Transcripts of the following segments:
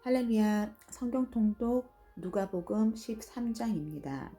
할렐루야. 성경 통독 누가복음 13장입니다.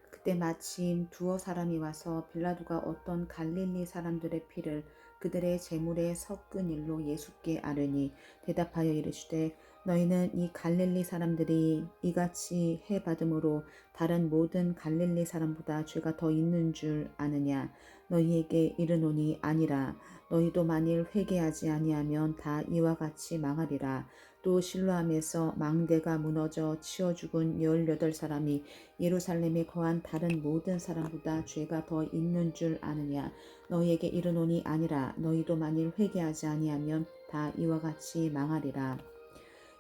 그때 마침 두어 사람이 와서 빌라도가 어떤 갈릴리 사람들의 피를 그들의 제물에 섞은 일로 예수께 아뢰니 대답하여 이르시되 너희는 이 갈릴리 사람들이 이같이 해 받음으로 다른 모든 갈릴리 사람보다 죄가 더 있는 줄 아느냐. 너희에게 이르노니 아니라. 너희도 만일 회개하지 아니하면 다 이와 같이 망하리라. 또 실로암에서 망대가 무너져 치어 죽은 18사람이 예루살렘에 거한 다른 모든 사람보다 죄가 더 있는 줄 아느냐. 너희에게 이르노니 아니라. 너희도 만일 회개하지 아니하면 다 이와 같이 망하리라.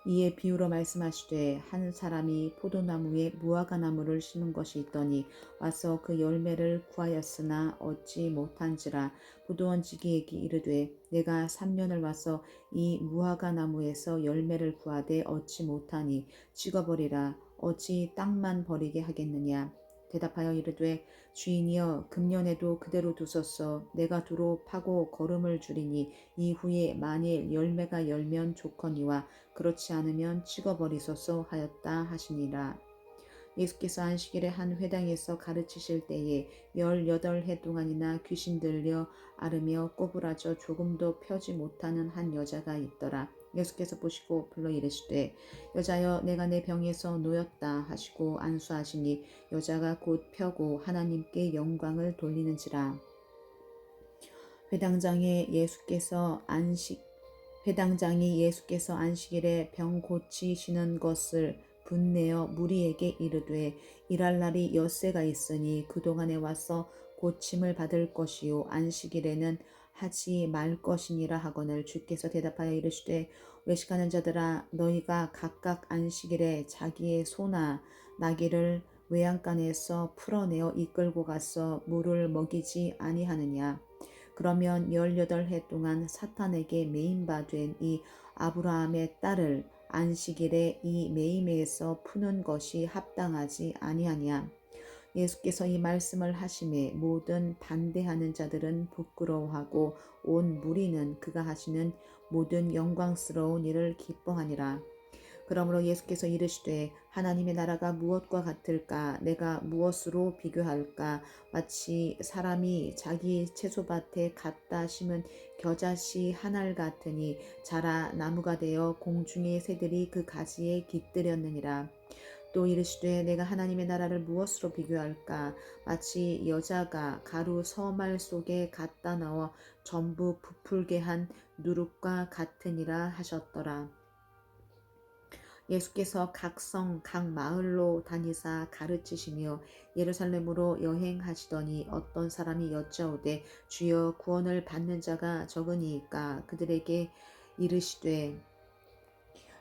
이에 비유로 말씀하시되 한 사람이 포도나무에 무화과나무를 심은 것이 있더니 와서 그 열매를 구하였으나 얻지 못한지라. 포도원지기에게 이르되 내가 3년을 와서 이 무화과나무에서 열매를 구하되 얻지 못하니 찍어버리라. 어찌 땅만 버리게 하겠느냐. 대답하여 이르되 주인이여 금년에도 그대로 두소서. 내가 두루 파고 거름을 주리니 이후에 만일 열매가 열면 좋거니와 그렇지 않으면 찍어버리소서 하였다 하시니라. 예수께서 안식일에 한 회당에서 가르치실 때에 18해 동안이나 귀신 들려 앓으며 꼬부라져 조금도 펴지 못하는 한 여자가 있더라. 예수께서 보시고 불러 이르시되 여자여 내가 내 병에서 놓였다 하시고 안수하시니 여자가 곧 펴고 하나님께 영광을 돌리는지라. 회당장이 예수께서 안식일에 병 고치시는 것을 분내어 무리에게 이르되 일할 날이 엿새가 있으니 그동안에 와서 고침을 받을 것이요 안식일에는 하지 말 것이니라 하거늘. 주께서 대답하여 이르시되 외식하는 자들아 너희가 각각 안식일에 자기의 소나 나귀를 외양간에서 풀어내어 이끌고 가서 물을 먹이지 아니하느냐. 그러면 18해 동안 사탄에게 매임바 된 이 아브라함의 딸을 안식일에 이 매임에서 푸는 것이 합당하지 아니하냐. 예수께서 이 말씀을 하심에 모든 반대하는 자들은 부끄러워하고 온 무리는 그가 하시는 모든 영광스러운 일을 기뻐하니라. 그러므로 예수께서 이르시되 하나님의 나라가 무엇과 같을까? 내가 무엇으로 비교할까? 마치 사람이 자기 채소밭에 갖다 심은 겨자씨 한 알 같으니 자라 나무가 되어 공중의 새들이 그 가지에 깃들였느니라. 또 이르시되 내가 하나님의 나라를 무엇으로 비교할까? 마치 여자가 가루 서말 속에 갖다 넣어 전부 부풀게 한 누룩과 같으니라 하셨더라. 예수께서 각 성, 각 마을로 다니사 가르치시며 예루살렘으로 여행하시더니 어떤 사람이 여짜오되 주여 구원을 받는 자가 적으니이까. 그들에게 이르시되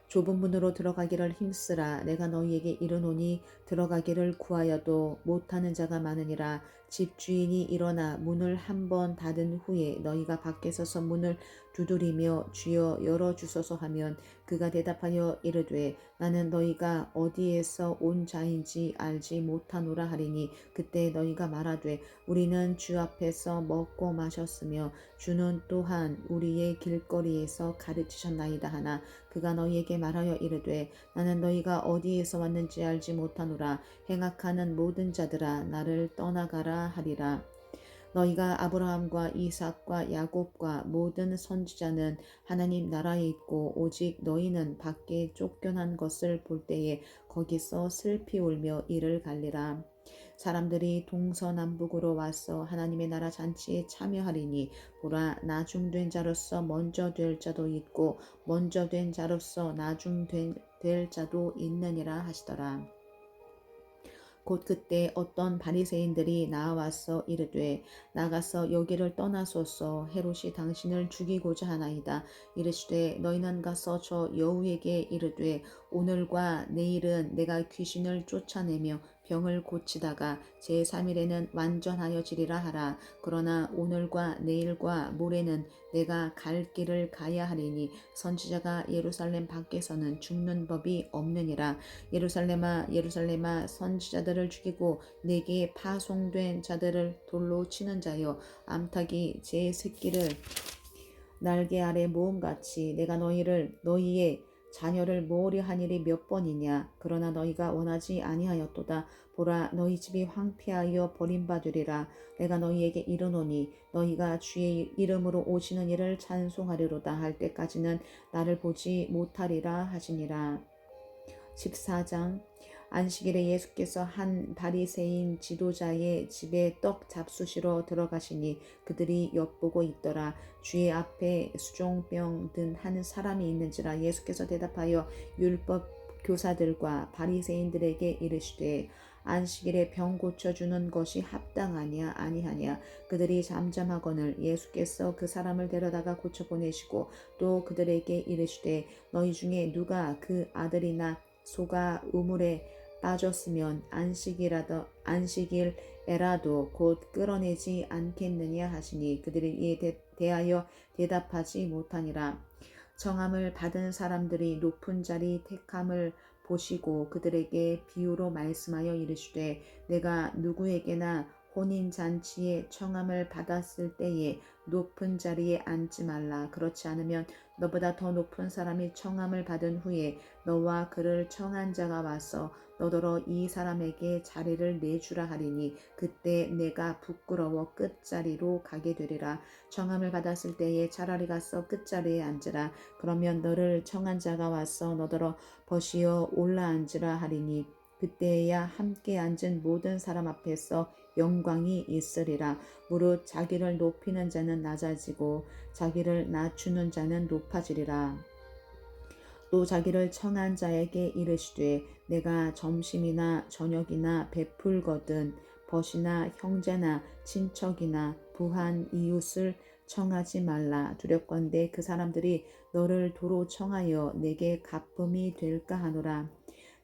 좁은 문으로 들어가기를 힘쓰라. 내가 너희에게 이르노니 들어가기를 구하여도 못하는 자가 많으니라. 집주인이 일어나 문을 한 번 닫은 후에 너희가 밖에 서서 문을 두드리며 주여 열어주소서 하면 그가 대답하여 이르되 나는 너희가 어디에서 온 자인지 알지 못하노라 하리니 그때 너희가 말하되 우리는 주 앞에서 먹고 마셨으며 주는 또한 우리의 길거리에서 가르치셨나이다 하나 그가 너희에게 말하여 이르되 나는 너희가 어디에서 왔는지 알지 못하노라. 행악하는 모든 자들아 나를 떠나가라 하리라. 너희가 아브라함과 이삭과 야곱과 모든 선지자는 하나님 나라에 있고 오직 너희는 밖에 쫓겨난 것을 볼 때에 거기서 슬피 울며 이를 갈리라. 사람들이 동서남북으로 와서 하나님의 나라 잔치에 참여하리니 보라 나중된 자로서 먼저 될 자도 있고 먼저 된 자로서 될 자도 있느니라 하시더라. 곧 그때 어떤 바리새인들이 나와서 이르되 나가서 여기를 떠나소서 헤롯이 당신을 죽이고자 하나이다. 이르시되 너희는 가서 저 여우에게 이르되 오늘과 내일은 내가 귀신을 쫓아내며 병을 고치다가 제3일에는 완전하여지리라 하라. 그러나 오늘과 내일과 모레는 내가 갈 길을 가야 하리니 선지자가 예루살렘 밖에서는 죽는 법이 없느니라. 예루살렘아 예루살렘아 선지자들을 죽이고 내게 파송된 자들을 돌로 치는 자여 암탉이 제 새끼를 날개 아래 모음같이 내가 너희의 자녀를 모으려 한 일이 몇 번이냐. 그러나 너희가 원하지 아니하였도다. 보라, 너희 집이 황폐하여 버림받으리라. 내가 너희에게 이르노니 너희가 주의 이름으로 오시는 이를 찬송하리로다 할 때까지는 나를 보지 못하리라 하시니라. 14장. 안식일에 예수께서 한 바리새인 지도자의 집에 떡 잡수시러 들어가시니 그들이 엿보고 있더라. 주의 앞에 수종병 든 한 사람이 있는지라. 예수께서 대답하여 율법 교사들과 바리새인들에게 이르시되 안식일에 병 고쳐주는 것이 합당하냐 아니하냐. 그들이 잠잠하거늘 예수께서 그 사람을 데려다가 고쳐 보내시고 또 그들에게 이르시되 너희 중에 누가 그 아들이나 소가 우물에 빠졌으면 안식일에라도 곧 끌어내지 않겠느냐 하시니 그들이 이에 대하여 대답하지 못하니라. 청함을 받은 사람들이 높은 자리 택함을 보시고 그들에게 비유로 말씀하여 이르시되 내가 누구에게나 혼인잔치에 청함을 받았을 때에 높은 자리에 앉지 말라. 그렇지 않으면 너보다 더 높은 사람이 청함을 받은 후에 너와 그를 청한 자가 와서 너더러 이 사람에게 자리를 내주라 하리니 그때 내가 부끄러워 끝자리로 가게 되리라. 청함을 받았을 때에 차라리 가서 끝자리에 앉으라. 그러면 너를 청한 자가 와서 너더러 버시어 올라앉으라 하리니 그때야 함께 앉은 모든 사람 앞에서 영광이 있으리라. 무릇 자기를 높이는 자는 낮아지고 자기를 낮추는 자는 높아지리라. 또 자기를 청한 자에게 이르시되 내가 점심이나 저녁이나 베풀거든 벗이나 형제나 친척이나 부한 이웃을 청하지 말라. 두렵건대 그 사람들이 너를 도로 청하여 내게 갚음이 될까 하노라.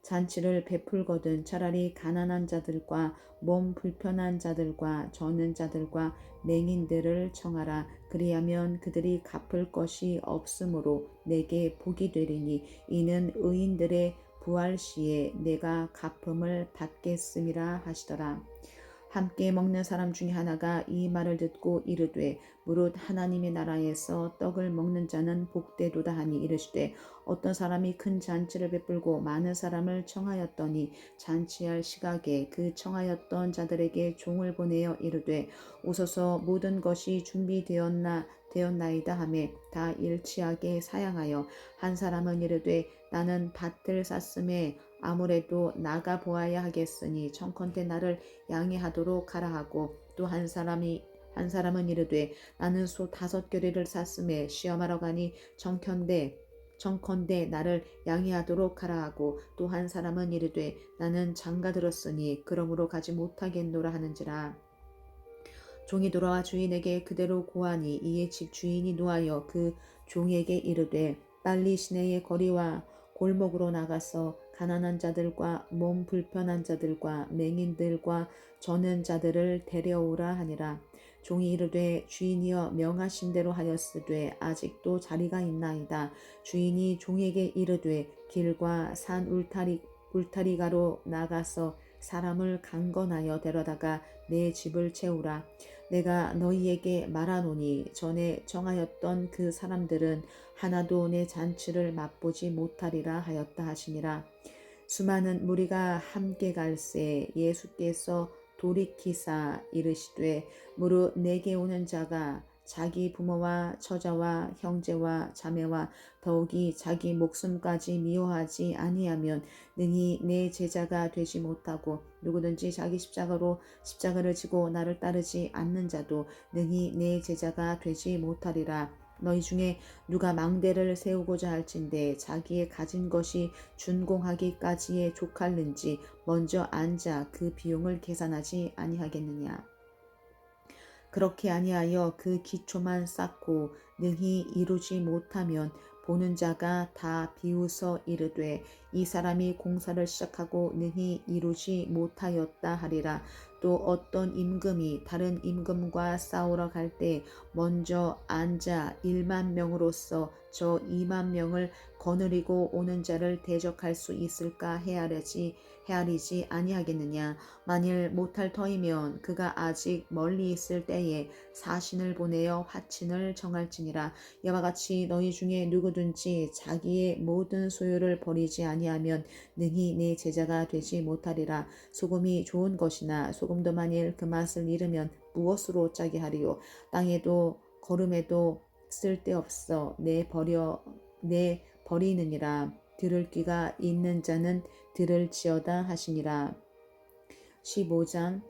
잔치를 베풀거든 차라리 가난한 자들과 몸 불편한 자들과 저는 자들과 맹인들을 청하라. 그리하면 그들이 갚을 것이 없으므로 내게 복이 되리니 이는 의인들의 부활 시에 내가 갚음을 받겠음이라 하시더라. 함께 먹는 사람 중에 하나가 이 말을 듣고 이르되 무릇 하나님의 나라에서 떡을 먹는 자는 복되도다 하니 이르시되 어떤 사람이 큰 잔치를 베풀고 많은 사람을 청하였더니 잔치할 시각에 그 청하였던 자들에게 종을 보내어 이르되 오소서 모든 것이 되었나이다 하매 다 일치하게 사양하여 한 사람은 이르되 나는 밭을 샀음에 아무래도 나가 보아야 하겠으니 청컨대 나를 양해하도록 하라 하고 또 한 사람은 이르되 나는 소 5겨레를 샀음에 시험하러 가니 청컨대 나를 양해하도록 하라 하고 또 한 사람은 이르되 나는 장가 들었으니 그러므로 가지 못하겠노라 하는지라. 종이 돌아와 주인에게 그대로 고하니 이에 집 주인이 노하여 그 종에게 이르되 빨리 시내의 거리와 골목으로 나가서 가난한 자들과 몸 불편한 자들과 맹인들과 저는 자들을 데려오라 하니라. 종이 이르되 주인이여 명하신 대로 하였으되 아직도 자리가 있나이다. 주인이 종에게 이르되 길과 산 울타리가로 나가서 사람을 강건하여 데려다가 내 집을 채우라. 내가 너희에게 말하노니 전에 정하였던 그 사람들은 하나도 내 잔치를 맛보지 못하리라 하였다 하시니라. 수많은 무리가 함께 갈새 예수께서 돌이키사 이르시되 무릇 내게 오는 자가 자기 부모와 처자와 형제와 자매와 더욱이 자기 목숨까지 미워하지 아니하면 능히 내 제자가 되지 못하고 누구든지 자기 십자가를 지고 나를 따르지 않는 자도 능히 내 제자가 되지 못하리라. 너희 중에 누가 망대를 세우고자 할진대 자기의 가진 것이 준공하기까지에 족할는지 먼저 앉아 그 비용을 계산하지 아니하겠느냐. 그렇게 아니하여 그 기초만 쌓고 능히 이루지 못하면 보는 자가 다 비웃어 이르되 이 사람이 공사를 시작하고 능히 이루지 못하였다 하리라. 또 어떤 임금이 다른 임금과 싸우러 갈 때 먼저 앉아 1만 명으로서 저 2만 명을 거느리고 오는 자를 대적할 수 있을까 헤아리지 아니하겠느냐. 만일 못할 터이면 그가 아직 멀리 있을 때에 사신을 보내어 화친을 정할지니라. 이와 같이 너희 중에 누구든지 자기의 모든 소유를 버리지 아니하면 능히 내 제자가 되지 못하리라. 소금이 좋은 것이나 소금도 만일 그 맛을 잃으면 무엇으로 짜게 하리요. 땅에도 거름에도 쓸데없어 내 버리느니라. 들을 귀가 있는 자는 들을지어다 하시니라. 15장.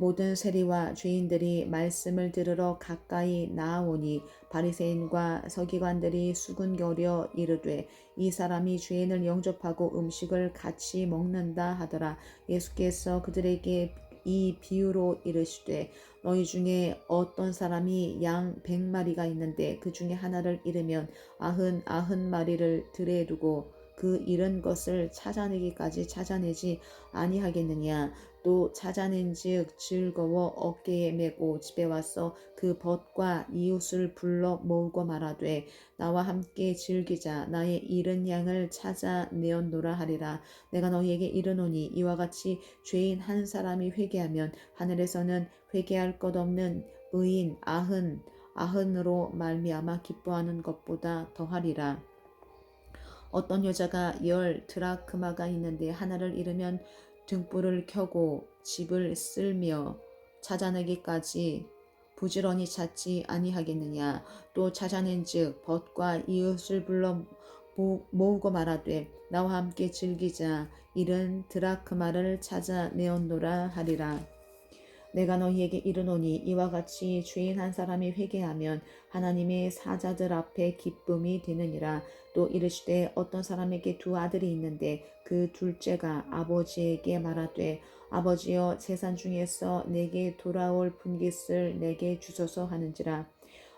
모든 세리와 죄인들이 말씀을 들으러 가까이 나아오니 바리새인과 서기관들이 수군거려 이르되 이 사람이 죄인을 영접하고 음식을 같이 먹는다 하더라. 예수께서 그들에게 이 비유로 이르시되 너희 중에 어떤 사람이 양 100마리가 있는데 그 중에 하나를 잃으면 아흔 마리를 들에 두고 그 잃은 것을 찾아내기까지 찾아내지 아니하겠느냐. 또 찾아낸즉 즐거워 어깨에 메고 집에 와서 그 벗과 이웃을 불러 모으고 말하되 나와 함께 즐기자. 나의 잃은 양을 찾아내었노라 하리라. 내가 너희에게 이르노니 이와 같이 죄인 한 사람이 회개하면 하늘에서는 회개할 것 없는 의인 아흔으로 말미암아 기뻐하는 것보다 더하리라. 어떤 여자가 10드라크마가 있는데 하나를 잃으면 등불을 켜고 집을 쓸며 찾아내기까지 부지런히 찾지 아니하겠느냐. 또 찾아낸즉 벗과 이웃을 불러 모으고 말하되 나와 함께 즐기자. 잃은 드라크마를 찾아내었노라 하리라. 내가 너희에게 이르노니 이와 같이 죄인 한 사람이 회개하면 하나님의 사자들 앞에 기쁨이 되느니라. 또 이르시되 어떤 사람에게 두 아들이 있는데 그 둘째가 아버지에게 말하되 아버지여 재산 중에서 내게 돌아올 분깃을 내게 주소서 하는지라.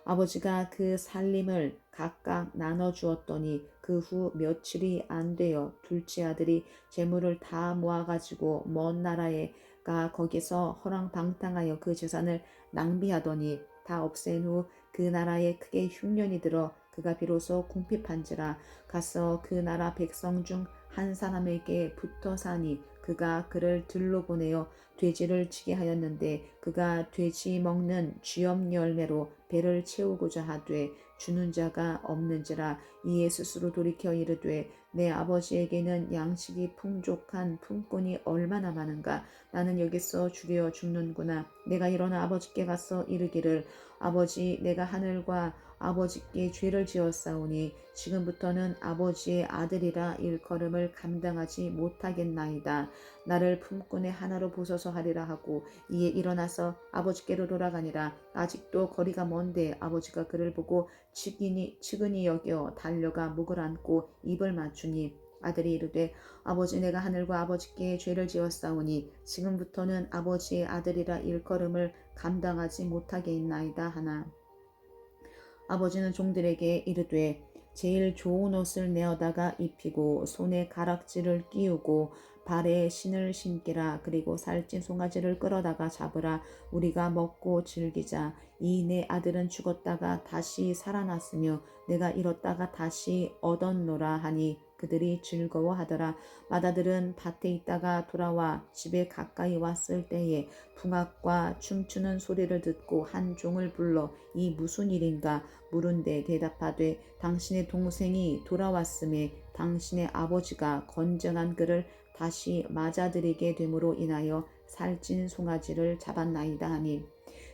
아버지가 그 살림을 각각 나눠 주었더니 그 후 며칠이 안 되어 둘째 아들이 재물을 다 모아가지고 먼 나라에 가 거기서 허랑방탕하여 그 재산을 낭비하더니 다 없앤 후 그 나라에 크게 흉년이 들어 그가 비로소 궁핍한지라. 가서 그 나라 백성 중 한 사람에게 붙어 사니 그가 그를 들로 보내어 돼지를 치게 하였는데 그가 돼지 먹는 쥐염 열매로 배를 채우고자 하되 주는 자가 없는지라. 이에 스스로 돌이켜 이르되 내 아버지에게는 양식이 풍족한 품꾼이 얼마나 많은가. 나는 여기서 주려 죽는구나. 내가 일어나 아버지께 가서 이르기를 아버지 내가 하늘과 아버지께 죄를 지었사오니 지금부터는 아버지의 아들이라 일컬음을 감당하지 못하겠나이다. 나를 품꾼의 하나로 보소서 하리라 하고 이에 일어나서 아버지께로 돌아가니라. 아직도 거리가 먼데 아버지가 그를 보고 측은히 여겨 달려가 목을 안고 입을 맞추니 아들이 이르되 아버지 내가 하늘과 아버지께 죄를 지었사오니 지금부터는 아버지의 아들이라 일컬음을 감당하지 못하겠나이다 하나. 아버지는 종들에게 이르되 제일 좋은 옷을 내어다가 입히고 손에 가락지를 끼우고 발에 신을 신기라. 그리고 살찐 송아지를 끌어다가 잡으라. 우리가 먹고 즐기자. 이 내 아들은 죽었다가 다시 살아났으며 내가 잃었다가 다시 얻었노라 하니 그들이 즐거워하더라. 맏아들은 밭에 있다가 돌아와 집에 가까이 왔을 때에 풍악과 춤추는 소리를 듣고 한 종을 불러 이 무슨 일인가 물은데 대답하되 당신의 동생이 돌아왔음에 당신의 아버지가 건전한 그를 다시 맞아들이게 됨으로 인하여 살찐 송아지를 잡았나이다 하니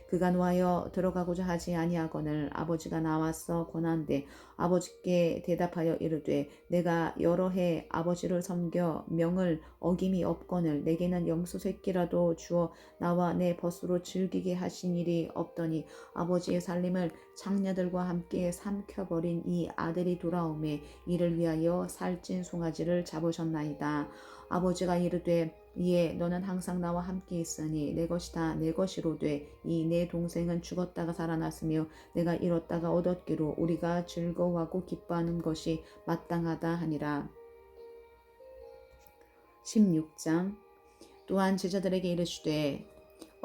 그가 노하여 들어가고자 하지 아니하거늘 아버지가 나와서 권한대 아버지께 대답하여 이르되 내가 여러 해 아버지를 섬겨 명을 어김이 없거늘 내게는 염소 새끼라도 주어 나와 내 벗으로 즐기게 하신 일이 없더니 아버지의 살림을 장녀들과 함께 삼켜버린 이 아들이 돌아오매 이를 위하여 살찐 송아지를 잡으셨나이다. 아버지가 이르되 이에 너는 항상 나와 함께 있으니 내 것이다 내 것이로되 이 내 동생은 죽었다가 살아났으며 내가 잃었다가 얻었기로 우리가 즐거워하고 기뻐하는 것이 마땅하다 하니라. 16장. 또한 제자들에게 이르시되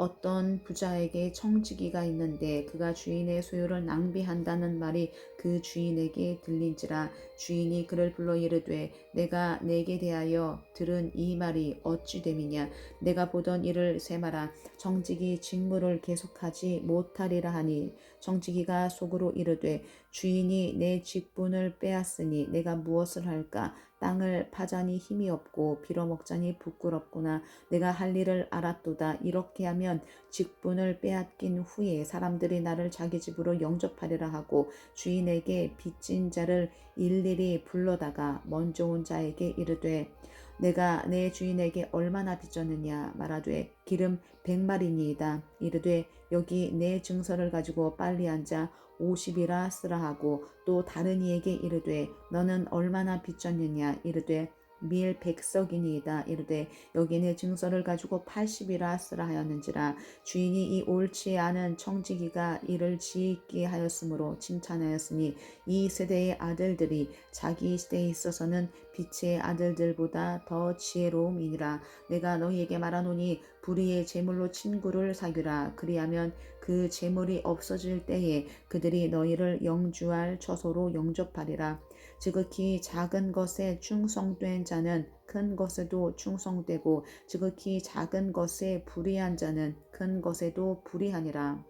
어떤 부자에게 청지기가 있는데 그가 주인의 소유를 낭비한다는 말이 그 주인에게 들린지라. 주인이 그를 불러 이르되 내가 내게 대하여 들은 이 말이 어찌 됨이냐. 내가 보던 일을 세마라. 청지기 직무를 계속하지 못하리라 하니 청지기가 속으로 이르되 주인이 내 직분을 빼앗으니 내가 무엇을 할까. 땅을 파자니 힘이 없고 빌어먹자니 부끄럽구나. 내가 할 일을 알았도다. 이렇게 하면 직분을 빼앗긴 후에 사람들이 나를 자기 집으로 영접하리라 하고 주인에게 빚진 자를 일일이 불러다가 먼저 온 자에게 이르되 내가 내 주인에게 얼마나 빚졌느냐. 말하되 기름 100마리니이다. 이르되 여기 내 증서를 가지고 빨리 앉아 50이라 쓰라 하고 또 다른 이에게 이르되 너는 얼마나 빚졌느냐. 이르되 밀 100석이니이다. 이르되 여기 내 증서를 가지고 80이라 쓰라 하였는지라. 주인이 이 옳지 않은 청지기가 이를 지있게 하였으므로 칭찬하였으니 이 세대의 아들들이 자기 시대에 있어서는 빛의 아들들보다 더 지혜로움이니라. 내가 너희에게 말하노니 불의의 제물로 친구를 사귀라. 그리하면 그 제물이 없어질 때에 그들이 너희를 영주할 처소로 영접하리라. 지극히 작은 것에 충성된 자는 큰 것에도 충성되고 지극히 작은 것에 불의한 자는 큰 것에도 불의하니라.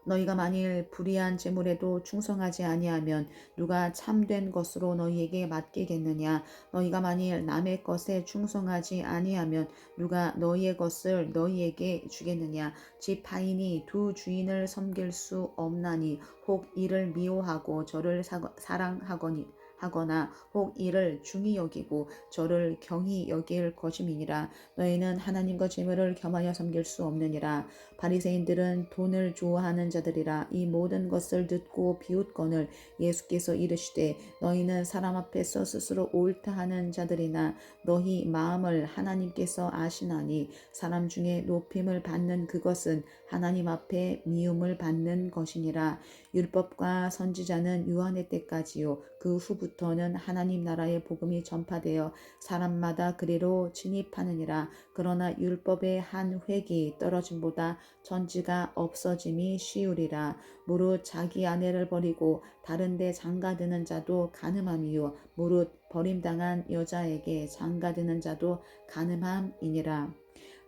너희가 만일 불의한 제물에도 충성하지 아니하면 누가 참된 것으로 너희에게 맡기겠느냐. 너희가 만일 남의 것에 충성하지 아니하면 누가 너희의 것을 너희에게 주겠느냐. 집 하인이 두 주인을 섬길 수 없나니 혹 이를 미워하고 저를 사랑하거니 하거나 혹 이를 중히 여기고 저를 경히 여길 것임이니라. 너희는 하나님과 재물을 겸하여 섬길 수 없느니라. 바리새인들은 돈을 좋아하는 자들이라. 이 모든 것을 듣고 비웃거늘 예수께서 이르시되 너희는 사람 앞에서 스스로 옳다 하는 자들이나 너희 마음을 하나님께서 아시나니 사람 중에 높임을 받는 그것은 하나님 앞에 미움을 받는 것이니라. 율법과 선지자는 요한의 때까지요 그 후부터는 하나님 나라의 복음이 전파되어 사람마다 그리로 진입하느니라. 그러나 율법의 한 획이 떨어짐보다 천지가 없어짐이 쉬우리라. 무릇 자기 아내를 버리고 다른 데 장가드는 자도 간음함이요 무릇 버림당한 여자에게 장가드는 자도 간음함이니라.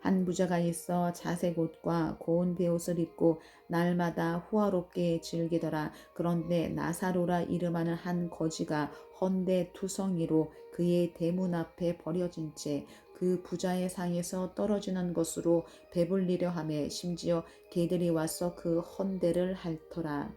한 부자가 있어 자색 옷과 고운 베옷을 입고 날마다 호화롭게 즐기더라. 그런데 나사로라 이름하는 한 거지가 헌데 투성이로 그의 대문 앞에 버려진 채 그 부자의 상에서 떨어지는 것으로 배불리려 하며 심지어 개들이 와서 그 헌대를 핥더라.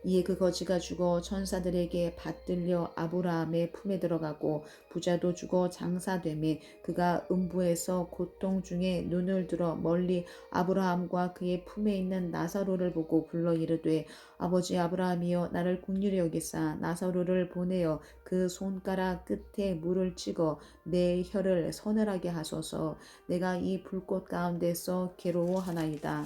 이에 그 거지가 죽어 천사들에게 받들려 아브라함의 품에 들어가고 부자도 죽어 장사되매 그가 음부에서 고통 중에 눈을 들어 멀리 아브라함과 그의 품에 있는 나사로를 보고 불러 이르되 아버지 아브라함이여 나를 긍휼히 여기사 나사로를 보내어 그 손가락 끝에 물을 찍어 내 혀를 서늘하게 하소서. 내가 이 불꽃 가운데서 괴로워하나이다.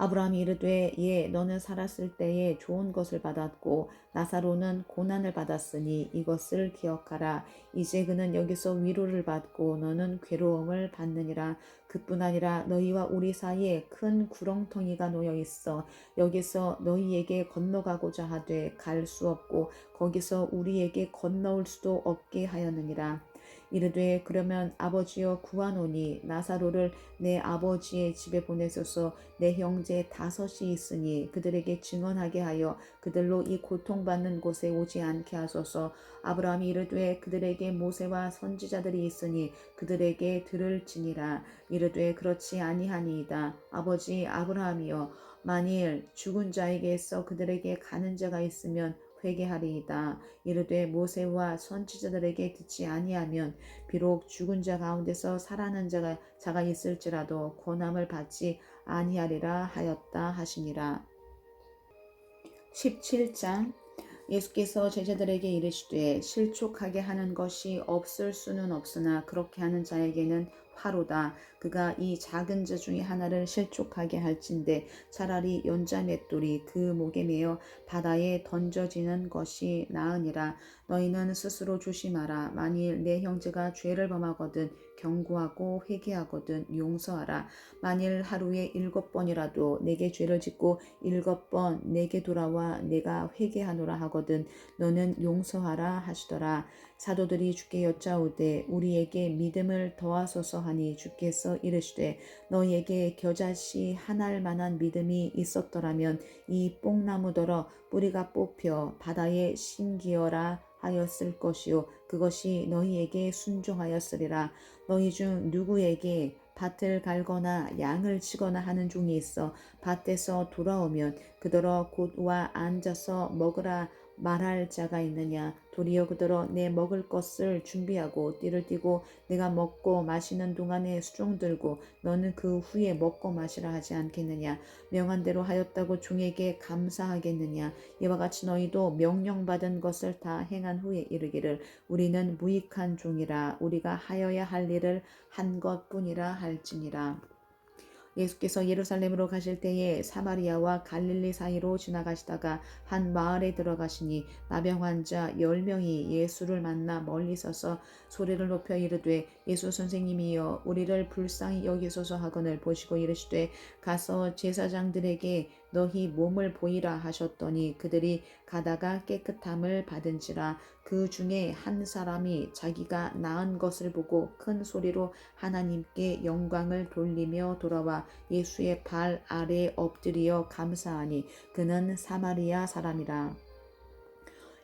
아브라함이 이르되 너는 살았을 때에 좋은 것을 받았고 나사로는 고난을 받았으니 이것을 기억하라. 이제 그는 여기서 위로를 받고 너는 괴로움을 받느니라. 그뿐 아니라 너희와 우리 사이에 큰 구렁텅이가 놓여 있어 여기서 너희에게 건너가고자 하되 갈 수 없고 거기서 우리에게 건너올 수도 없게 하였느니라. 이르되 그러면 아버지여 구하노니 나사로를 내 아버지의 집에 보내소서. 내 형제 5이 있으니 그들에게 증언하게 하여 그들로 이 고통받는 곳에 오지 않게 하소서. 아브라함이 이르되 그들에게 모세와 선지자들이 있으니 그들에게 들을지니라. 이르되 그렇지 아니하니이다. 아버지 아브라함이여 만일 죽은 자에게서 그들에게 가는 자가 있으면 회개하리이다. 이르되 모세와 선지자들에게 듣지 아니하면 비록 죽은 자 가운데서 살아난 자가 있을지라도 권함을 받지 아니하리라 하였다 하시니라. 17장. 예수께서 제자들에게 이르시되 실족하게 하는 것이 없을 수는 없으나 그렇게 하는 자에게는 화로다. 그가 이 작은 자 중에 하나를 실족하게 할진대 차라리 연자 맷돌이 그 목에 매어 바다에 던져지는 것이 나으니라. 너희는 스스로 조심하라. 만일 내 형제가 죄를 범하거든 경고하고 회개하거든 용서하라. 만일 하루에 7번이라도 내게 죄를 짓고 7번 내게 돌아와 내가 회개하노라 하거든 너는 용서하라 하시더라. 사도들이 주께 여짜오되 우리에게 믿음을 더하소서 하니 주께서 이르시되 너희에게 겨자씨 하나할 만한 믿음이 있었더라면 이 뽕나무더러 뿌리가 뽑혀 바다에 심기어라 하였을 것이요 그것이 너희에게 순종하였으리라. 너희 중 누구에게 밭을 갈거나 양을 치거나 하는 종이 있어 밭에서 돌아오면 그더러 곧 와 앉아서 먹으라 말할 자가 있느냐. 도리어 그더러 내 먹을 것을 준비하고 띠를 띠고 내가 먹고 마시는 동안에 수종 들고 너는 그 후에 먹고 마시라 하지 않겠느냐. 명한 대로 하였다고 종에게 감사하겠느냐. 이와 같이 너희도 명령받은 것을 다 행한 후에 이르기를 우리는 무익한 종이라 우리가 하여야 할 일을 한 것뿐이라 할지니라. 예수께서 예루살렘으로 가실 때에 사마리아와 갈릴리 사이로 지나가시다가 한 마을에 들어가시니 나병 환자 10명이 예수를 만나 멀리 서서 소리를 높여 이르되 예수 선생님이여 우리를 불쌍히 여기소서 하거늘 보시고 이르시되 가서 제사장들에게 너희 몸을 보이라 하셨더니 그들이 가다가 깨끗함을 받은지라. 그 중에 한 사람이 자기가 나은 것을 보고 큰 소리로 하나님께 영광을 돌리며 돌아와 예수의 발 아래 엎드려 감사하니 그는 사마리아 사람이라.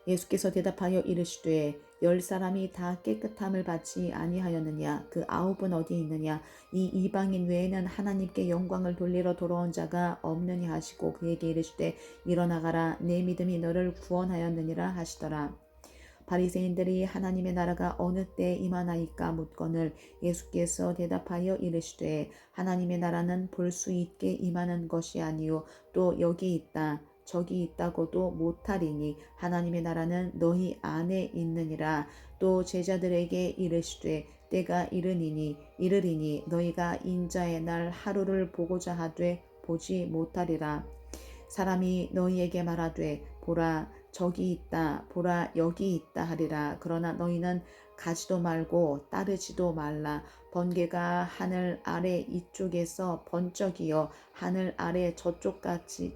예수께서 대답하여 이르시되 10사람이 다 깨끗함을 받지 아니하였느냐. 그 9은 어디 있느냐. 이 이방인 외에는 하나님께 영광을 돌리러 돌아온 자가 없느냐 하시고 그에게 이르시되 일어나가라 내 믿음이 너를 구원하였느니라 하시더라. 바리새인들이 하나님의 나라가 어느 때에 임하나이까 묻거늘 예수께서 대답하여 이르시되 하나님의 나라는 볼 수 있게 임하는 것이 아니요 또 여기 있다 저기 있다고도 못하리니 하나님의 나라는 너희 안에 있느니라. 또 제자들에게 이르시되 때가 이르리니 너희가 인자의 날 하루를 보고자 하되 보지 못하리라. 사람이 너희에게 말하되 보라 저기 있다 보라 여기 있다 하리라. 그러나 너희는 가지도 말고 따르지도 말라. 번개가 하늘 아래 이쪽에서 번쩍이어 하늘 아래 저쪽까지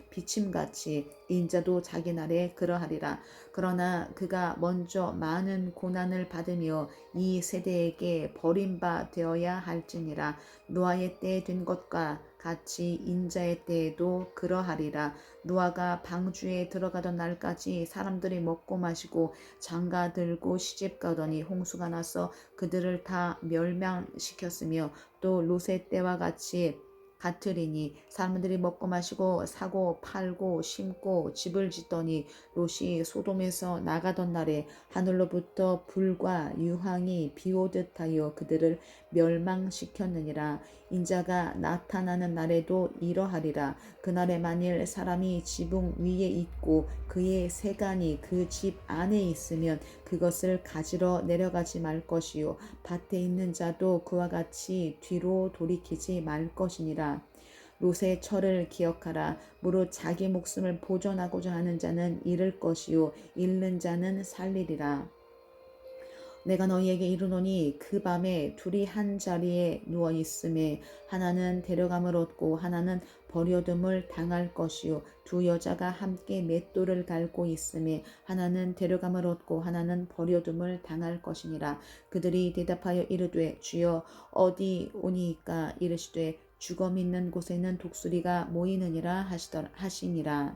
비침같이 인자도 자기 날에 그러하리라. 그러나 그가 먼저 많은 고난을 받으며 이 세대에게 버림바 되어야 할지니라. 노아의 때 된 것과 같이 인자의 때에도 그러하리라. 노아가 방주에 들어가던 날까지 사람들이 먹고 마시고 장가 들고 시집 가더니 홍수가 나서 그들을 다 멸망시켰으며 또 롯의 때와 같으리니 사람들이 먹고 마시고 사고 팔고 심고 집을 짓더니 롯이 소돔에서 나가던 날에 하늘로부터 불과 유황이 비오듯 하여 그들을 멸망시켰느니라. 인자가 나타나는 날에도 이러하리라. 그날에 만일 사람이 지붕 위에 있고 그의 세간이 그 집 안에 있으면 그것을 가지러 내려가지 말 것이요 밭에 있는 자도 그와 같이 뒤로 돌이키지 말 것이니라. 롯의 철을 기억하라. 무릇 자기 목숨을 보존하고자 하는 자는 잃을 것이요 잃는 자는 살리리라. 내가 너희에게 이르노니 그 밤에 둘이 한 자리에 누워 있음에 하나는 데려감을 얻고 하나는 버려둠을 당할 것이요 두 여자가 함께 맷돌을 갈고 있음에 하나는 데려감을 얻고 하나는 버려둠을 당할 것이니라. 그들이 대답하여 이르되 주여 어디 오니이까. 이르시되 죽어 있는 곳에는 독수리가 모이느니라 하시니라.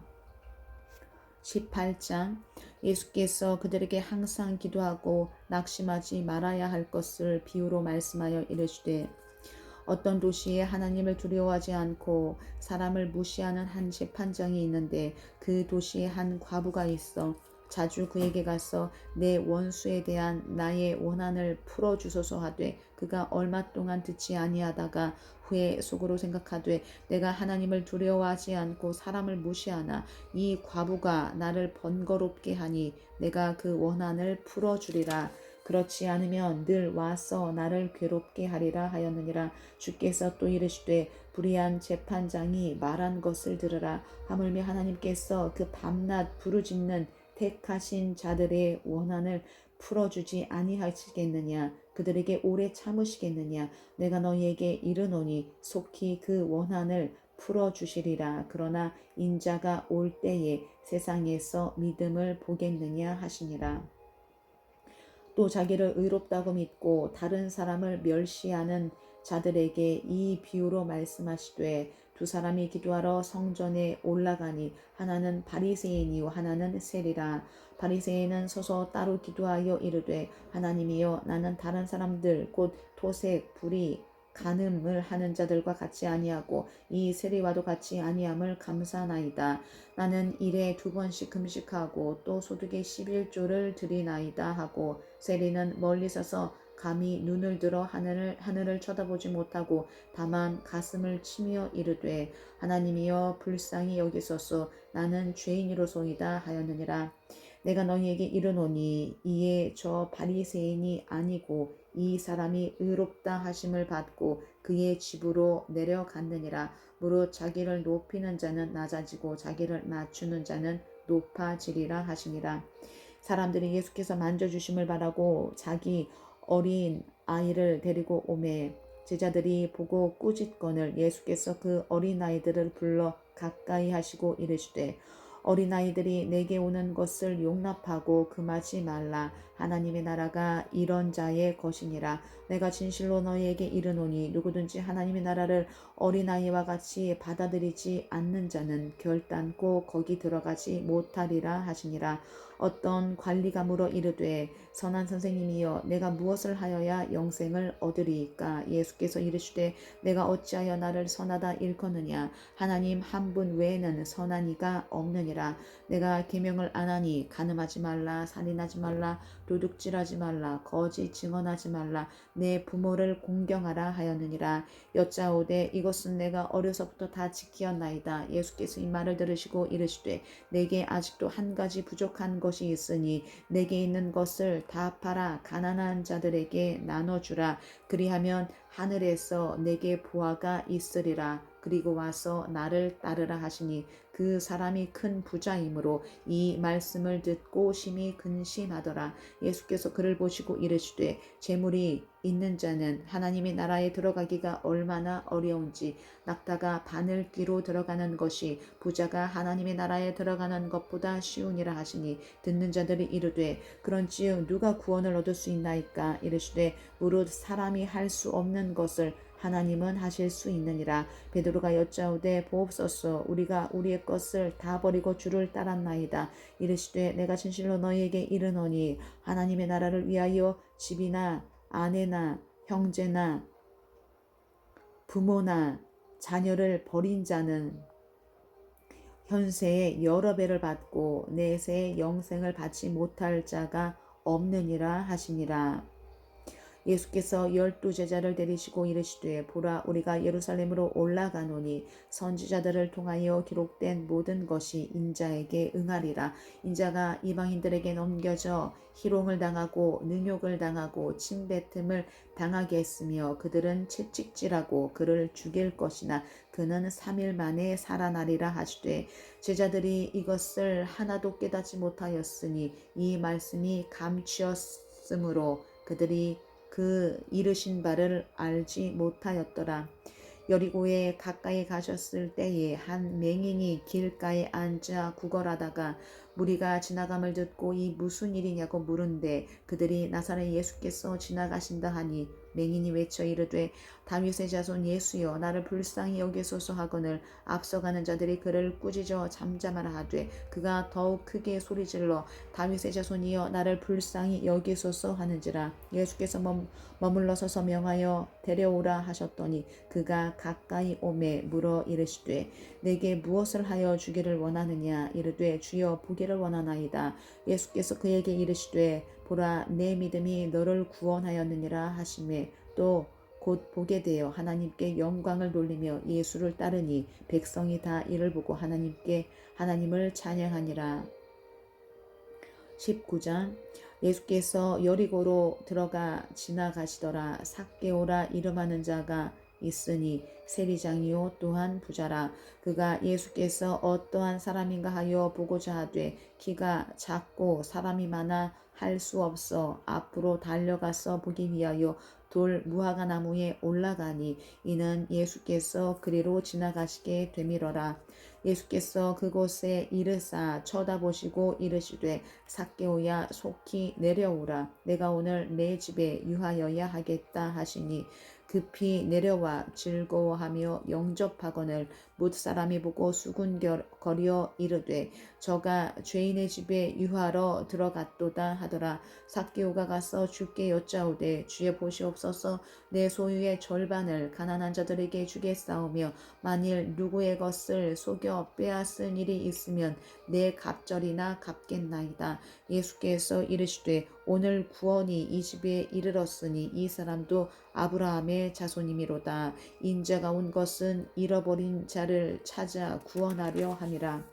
18장. 예수께서 그들에게 항상 기도하고 낙심하지 말아야 할 것을 비유로 말씀하여 이르시되 어떤 도시에 하나님을 두려워하지 않고 사람을 무시하는 한 재판장이 있는데 그 도시에 한 과부가 있어 자주 그에게 가서 내 원수에 대한 나의 원한을 풀어주소서 하되 그가 얼마 동안 듣지 아니하다가 후에 속으로 생각하되 내가 하나님을 두려워하지 않고 사람을 무시하나 이 과부가 나를 번거롭게 하니 내가 그 원한을 풀어주리라. 그렇지 않으면 늘 와서 나를 괴롭게 하리라 하였느니라. 주께서 또 이르시되 불의한 재판장이 말한 것을 들으라. 하물며 하나님께서 그 밤낮 부르짖는 택하신 자들의 원한을 풀어주지 아니하시겠느냐. 그들에게 오래 참으시겠느냐. 내가 너희에게 이르노니 속히 그 원한을 풀어주시리라. 그러나 인자가 올 때에 세상에서 믿음을 보겠느냐 하시니라. 또 자기를 의롭다고 믿고 다른 사람을 멸시하는 자들에게 이 비유로 말씀하시되 두 사람이 기도하러 성전에 올라가니 하나는 바리새인이요 하나는 세리라. 바리새인은 서서 따로 기도하여 이르되 하나님이여 나는 다른 사람들 곧 토색 불의 간음을 하는 자들과 같이 아니하고 이 세리와도 같이 아니함을 감사나이다. 나는 일에 2번씩 금식하고 또 소득의 11조를 드리나이다 하고 세리는 멀리 서서 감히 눈을 들어 하늘을 쳐다보지 못하고 다만 가슴을 치며 이르되 하나님이여 불쌍히 여기소서 나는 죄인이로소이다 하였느니라. 내가 너희에게 이르노니 이에 저 바리새인이 아니고 이 사람이 의롭다 하심을 받고 그의 집으로 내려갔느니라. 무릇 자기를 높이는 자는 낮아지고 자기를 낮추는 자는 높아지리라 하시니라. 사람들이 예수께서 만져주심을 바라고 자기 어린 아이를 데리고 오매 제자들이 보고 꾸짖거늘 예수께서 그 어린아이들을 불러 가까이 하시고 이르시되 어린아이들이 내게 오는 것을 용납하고 금하지 말라. 하나님의 나라가 이런 자의 것이니라. 내가 진실로 너희에게 이르노니 누구든지 하나님의 나라를 어린아이와 같이 받아들이지 않는 자는 결단코 거기 들어가지 못하리라 하시니라. 어떤 관리가 물어 이르되 선한 선생님이여 내가 무엇을 하여야 영생을 얻으리이까. 예수께서 이르시되 내가 어찌하여 나를 선하다 일컫느냐. 하나님 한 분 외에는 선한 이가 없느니라. 내가 계명을 안 하니 간음하지 말라 살인하지 말라 도둑질하지 말라 거짓 증언하지 말라 내 부모를 공경하라 하였느니라. 여짜오되 이것은 내가 어려서부터 다 지키었나이다. 예수께서 이 말을 들으시고 이르시되 내게 아직도 한 가지 부족한 것이 있으니 내게 있는 것을 다 팔아 가난한 자들에게 나눠주라. 그리하면 하늘에서 내게 보화가 있으리라. 그리고 와서 나를 따르라 하시니 그 사람이 큰 부자이므로 이 말씀을 듣고 심히 근심하더라. 예수께서 그를 보시고 이르시되 재물이 있는 자는 하나님의 나라에 들어가기가 얼마나 어려운지 낙타가 바늘귀로 들어가는 것이 부자가 하나님의 나라에 들어가는 것보다 쉬우니라 하시니 듣는 자들이 이르되 그런즉 누가 구원을 얻을 수 있나이까. 이르시되 무릇 사람이 할 수 없는 것을 하나님은 하실 수 있느니라. 베드로가 여짜오되 보옵소서 우리가 우리의 것을 다 버리고 주를 따랐나이다. 이르시되 내가 진실로 너희에게 이르노니 하나님의 나라를 위하여 집이나 아내나 형제나 부모나 자녀를 버린 자는 현세에 여러 배를 받고 내세에 영생을 받지 못할 자가 없느니라 하시니라. 예수께서 12 제자를 데리시고 이르시되 보라 우리가 예루살렘으로 올라가노니 선지자들을 통하여 기록된 모든 것이 인자에게 응하리라. 인자가 이방인들에게 넘겨져 희롱을 당하고 능욕을 당하고 침뱉음을 당하게 했으며 그들은 채찍질하고 그를 죽일 것이나 그는 3일 만에 살아나리라 하시되 제자들이 이것을 하나도 깨닫지 못하였으니 이 말씀이 감추었으므로 그들이 그 이르신 바를 알지 못하였더라. 여리고에 가까이 가셨을 때에 한 맹인이 길가에 앉아 구걸하다가 무리가 지나감을 듣고 이 무슨 일이냐고 물은데 그들이 나사렛 예수께서 지나가신다 하니 맹인이 외쳐 이르되 다윗의 자손 예수여 나를 불쌍히 여기소서 하거늘 앞서가는 자들이 그를 꾸짖어 잠잠하라 하되 그가 더욱 크게 소리질러 다윗의 자손이여 나를 불쌍히 여기소서 하는지라. 예수께서 머물러 서서 명하여 데려오라 하셨더니 그가 가까이 오매 물어 이르시되 내게 무엇을 하여 주기를 원하느냐. 이르되 주여 보기를 원하나이다. 예수께서 그에게 이르시되 보라 내 믿음이 너를 구원하였느니라 하시매 또 곧 보게 되어 하나님께 영광을 돌리며 예수를 따르니 백성이 다 이를 보고 하나님을 찬양하니라. 19장 예수께서 여리고로 들어가 지나가시더라. 삭개오라 이름하는 자가 있으니 세리장이요 또한 부자라. 그가 예수께서 어떠한 사람인가 하여 보고자 하되 키가 작고 사람이 많아 할 수 없어 앞으로 달려가서 보기 위하여 돌 무화과 나무에 올라가니 이는 예수께서 그리로 지나가시게 되밀어라. 예수께서 그곳에 이르사 쳐다보시고 이르시되 삭개오야 속히 내려오라. 내가 오늘 내 집에 유하여야 하겠다 하시니 급히 내려와 즐거워하며 영접하거늘 뭇 사람이 보고 수군거려 이르되 저가 죄인의 집에 유하러 들어갔도다 하더라. 삭개오가 가서 주께 여짜오되 주여 보시옵소서 내 소유의 절반을 가난한 자들에게 주겠사오며 만일 누구의 것을 속여 빼앗을 일이 있으면 내 갑절이나 갚겠나이다. 예수께서 이르시되 오늘 구원이 이 집에 이르렀으니 이 사람도 아브라함의 자손이미로다. 인자가 온 것은 잃어버린 자를 찾아 구원하려 함이라.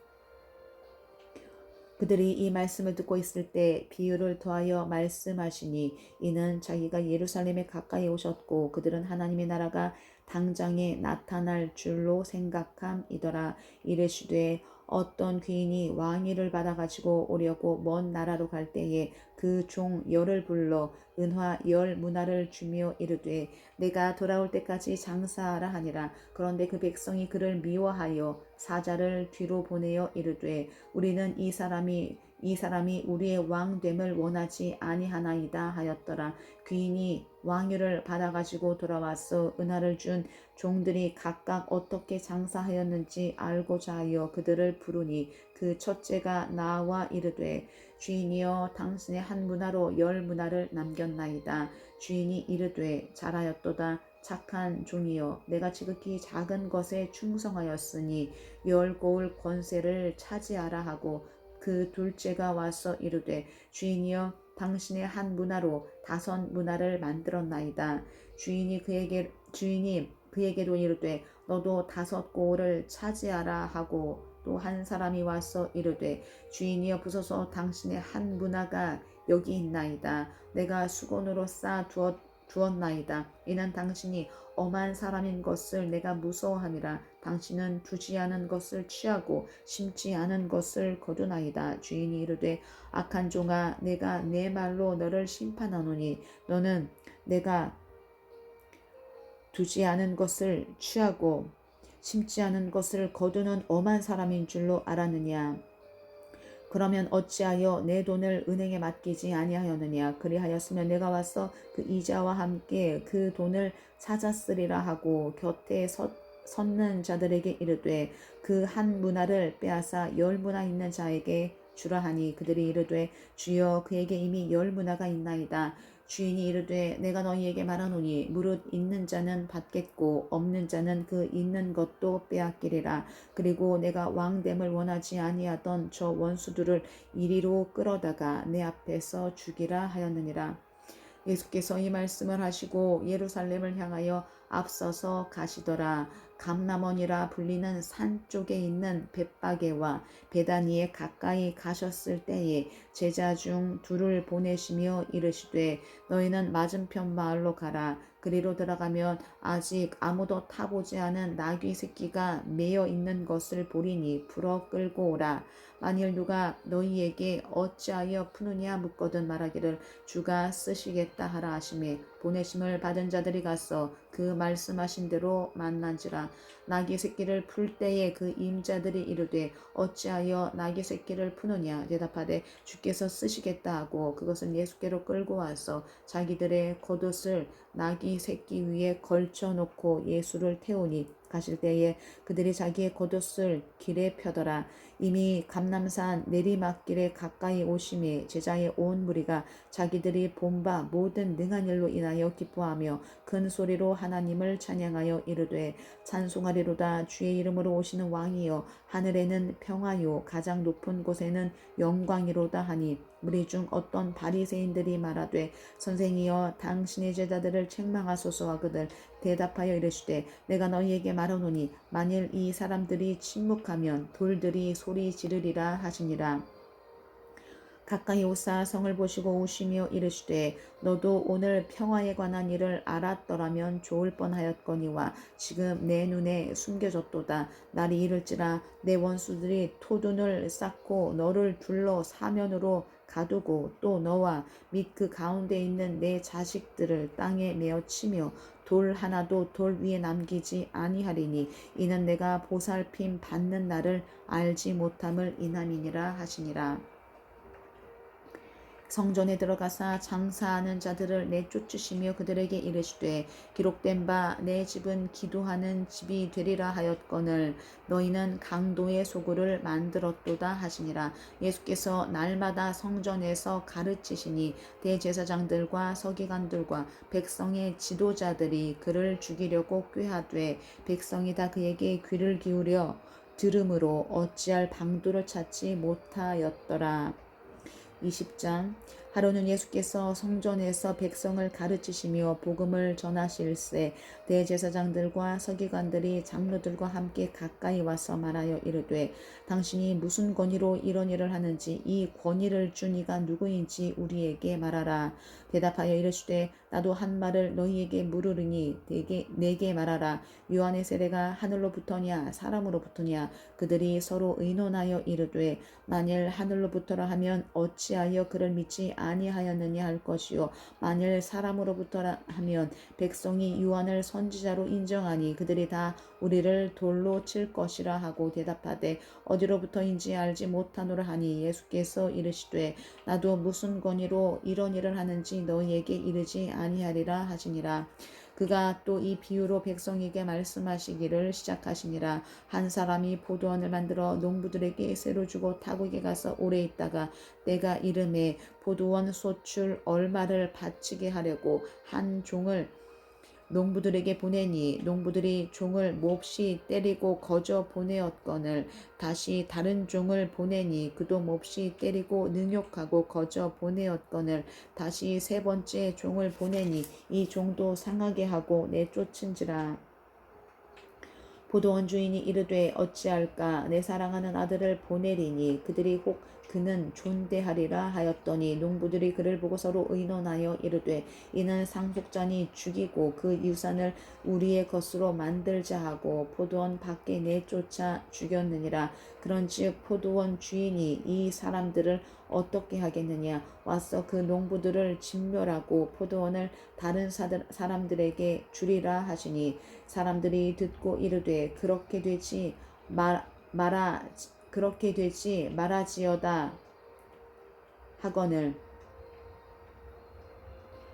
그들이 이 말씀을 듣고 있을 때 비유를 더하여 말씀하시니 이는 자기가 예루살렘에 가까이 오셨고 그들은 하나님의 나라가 당장에 나타날 줄로 생각함이더라. 이르시되 어떤 귀인이 왕위를 받아가지고 오려고 먼 나라로 갈 때에 그 종 열을 불러 은화 10문화를 주며 이르되 내가 돌아올 때까지 장사하라 하니라. 그런데 그 백성이 그를 미워하여 사자를 뒤로 보내어 이르되 우리는 이 사람이 우리의 왕됨을 원하지 아니하나이다 하였더라. 귀인이 왕위를 받아가지고 돌아와서 은화를 준 종들이 각각 어떻게 장사하였는지 알고자 하여 그들을 부르니 그 첫째가 나와 이르되 주인이여 당신의 한 문화로 10문화를 남겼나이다. 주인이 이르되 잘하였도다. 착한 종이여 내가 지극히 작은 것에 충성하였으니 10고을 권세를 차지하라 하고 그 둘째가 와서 이르되 주인이여 당신의 한 문화로 5문화를 만들었나이다. 주인이 그에게도 이르되 너도 5고을을 차지하라 하고 또 한 사람이 와서 이르되 주인이여 부소서 당신의 한 문화가 여기 있나이다. 내가 수건으로 쌓아 두었나이다. 이는 당신이 엄한 사람인 것을 내가 무서워함이라. 당신은 두지 않은 것을 취하고 심지 않은 것을 거두나이다. 주인이 이르되 악한 종아 내가 내 말로 너를 심판하노니 너는 내가 두지 않은 것을 취하고 심지 않은 것을 거두는 엄한 사람인 줄로 알았느냐. 그러면 어찌하여 내 돈을 은행에 맡기지 아니하였느냐. 그리하였으면 내가 와서 그 이자와 함께 그 돈을 찾았으리라 하고 곁에 섰는 자들에게 이르되 그 한 문화를 빼앗아 10문화 있는 자에게 주라 하니 그들이 이르되 주여 그에게 이미 10문화가 있나이다. 주인이 이르되 내가 너희에게 말하노니 무릇 있는 자는 받겠고 없는 자는 그 있는 것도 빼앗기리라. 그리고 내가 왕됨을 원하지 아니하던 저 원수들을 이리로 끌어다가 내 앞에서 죽이라 하였느니라. 예수께서 이 말씀을 하시고 예루살렘을 향하여 앞서서 가시더라. 감람원이라 불리는 산 쪽에 있는 벳바게와 베다니에 가까이 가셨을 때에 제자 중 둘을 보내시며 이르시되 너희는 맞은편 마을로 가라. 그리로 들어가면 아직 아무도 타보지 않은 나귀 새끼가 매여 있는 것을 보리니 풀어 끌고 오라. 만일 누가 너희에게 어찌하여 푸느냐 묻거든 말하기를 주가 쓰시겠다 하라 하시매 보내심을 받은 자들이 가서 그 말씀하신 대로 만난지라. 나귀 새끼를 풀 때에 그 임자들이 이르되 어찌하여 나귀 새끼를 푸느냐 대답하되 주께서 쓰시겠다 하고 그것을 예수께로 끌고 와서 자기들의 겉옷을 나귀 새끼 위에 걸쳐 놓고 예수를 태우니 가실 때에 그들이 자기의 겉옷을 길에 펴더라. 이미 감람산 내리막길에 가까이 오심에 제자의 온 무리가 자기들이 본 바 모든 능한 일로 인하여 기뻐하며 큰 소리로 하나님을 찬양하여 이르되 찬송하리로다. 주의 이름으로 오시는 왕이여 하늘에는 평화요 가장 높은 곳에는 영광이로다 하니 무리 중 어떤 바리새인들이 말하되 선생이여 당신의 제자들을 책망하소서 하거늘 대답하여 이르시되 내가 너희에게 말하노니 만일 이 사람들이 침묵하면 돌들이 소리 지르리라 하시니라. 가까이 오사 성을 보시고 우시며 이르시되 너도 오늘 평화에 관한 일을 알았더라면 좋을 뻔하였거니와 지금 내 눈에 숨겨졌도다. 날이 이를지라 내 원수들이 토둔을 쌓고 너를 둘러 사면으로 가두고 또 너와 및 그 가운데 있는 내 자식들을 땅에 메어 치며 돌 하나도 돌 위에 남기지 아니하리니 이는 내가 보살핌 받는 날을 알지 못함을 인함이니라 하시니라. 성전에 들어가사 장사하는 자들을 내쫓으시며 그들에게 이르시되 기록된 바 내 집은 기도하는 집이 되리라 하였거늘 너희는 강도의 소굴을 만들었도다 하시니라. 예수께서 날마다 성전에서 가르치시니 대제사장들과 서기관들과 백성의 지도자들이 그를 죽이려고 꾀하되 백성이 다 그에게 귀를 기울여 들으므로 어찌할 방도를 찾지 못하였더라. 20장 하루는 예수께서 성전에서 백성을 가르치시며 복음을 전하실세 대제사장들과 서기관들이 장로들과 함께 가까이 와서 말하여 이르되 당신이 무슨 권위로 이런 일을 하는지 이 권위를 준 이가 누구인지 우리에게 말하라. 대답하여 이르시되 나도 한 말을 너희에게 물으리니 내게 말하라. 요한의 세례가 하늘로부터냐 사람으로부터냐. 그들이 서로 의논하여 이르되 만일 하늘로부터라 하면 어찌하여 그를 믿지 아니하였느냐 할 것이요 만일 사람으로부터라 하면 백성이 요한을 선지자로 인정하니 그들이 다 우리를 돌로 칠 것이라 하고 대답하되 어디로부터인지 알지 못하노라 하니 예수께서 이르시되 나도 무슨 권위로 이런 일을 하는지 너희에게 이르지 아니하리라 하시니라. 그가 또 이 비유로 백성에게 말씀하시기를 시작하시니라. 한 사람이 포도원을 만들어 농부들에게 새로 주고 타국에 가서 오래 있다가 때가 이름에 포도원 소출 얼마를 바치게 하려고 한 종을 농부들에게 보내니 농부들이 종을 몹시 때리고 거저 보내었거늘 다시 다른 종을 보내니 그도 몹시 때리고 능욕하고 거저 보내었거늘 다시 세 번째 종을 보내니 이 종도 상하게 하고 내쫓은지라. 포도원 주인이 이르되 어찌할까 내 사랑하는 아들을 보내리니 그들이 혹 그는 존대하리라 하였더니 농부들이 그를 보고 서로 의논하여 이르되 이는 상속자니 죽이고 그 유산을 우리의 것으로 만들자 하고 포도원 밖에 내쫓아 죽였느니라. 그런즉 포도원 주인이 이 사람들을 어떻게 하겠느냐. 와서 그 농부들을 진멸하고 포도원을 다른 사람들에게 주리라 하시니 사람들이 듣고 이르되 그렇게 되지 말아지어다 하거늘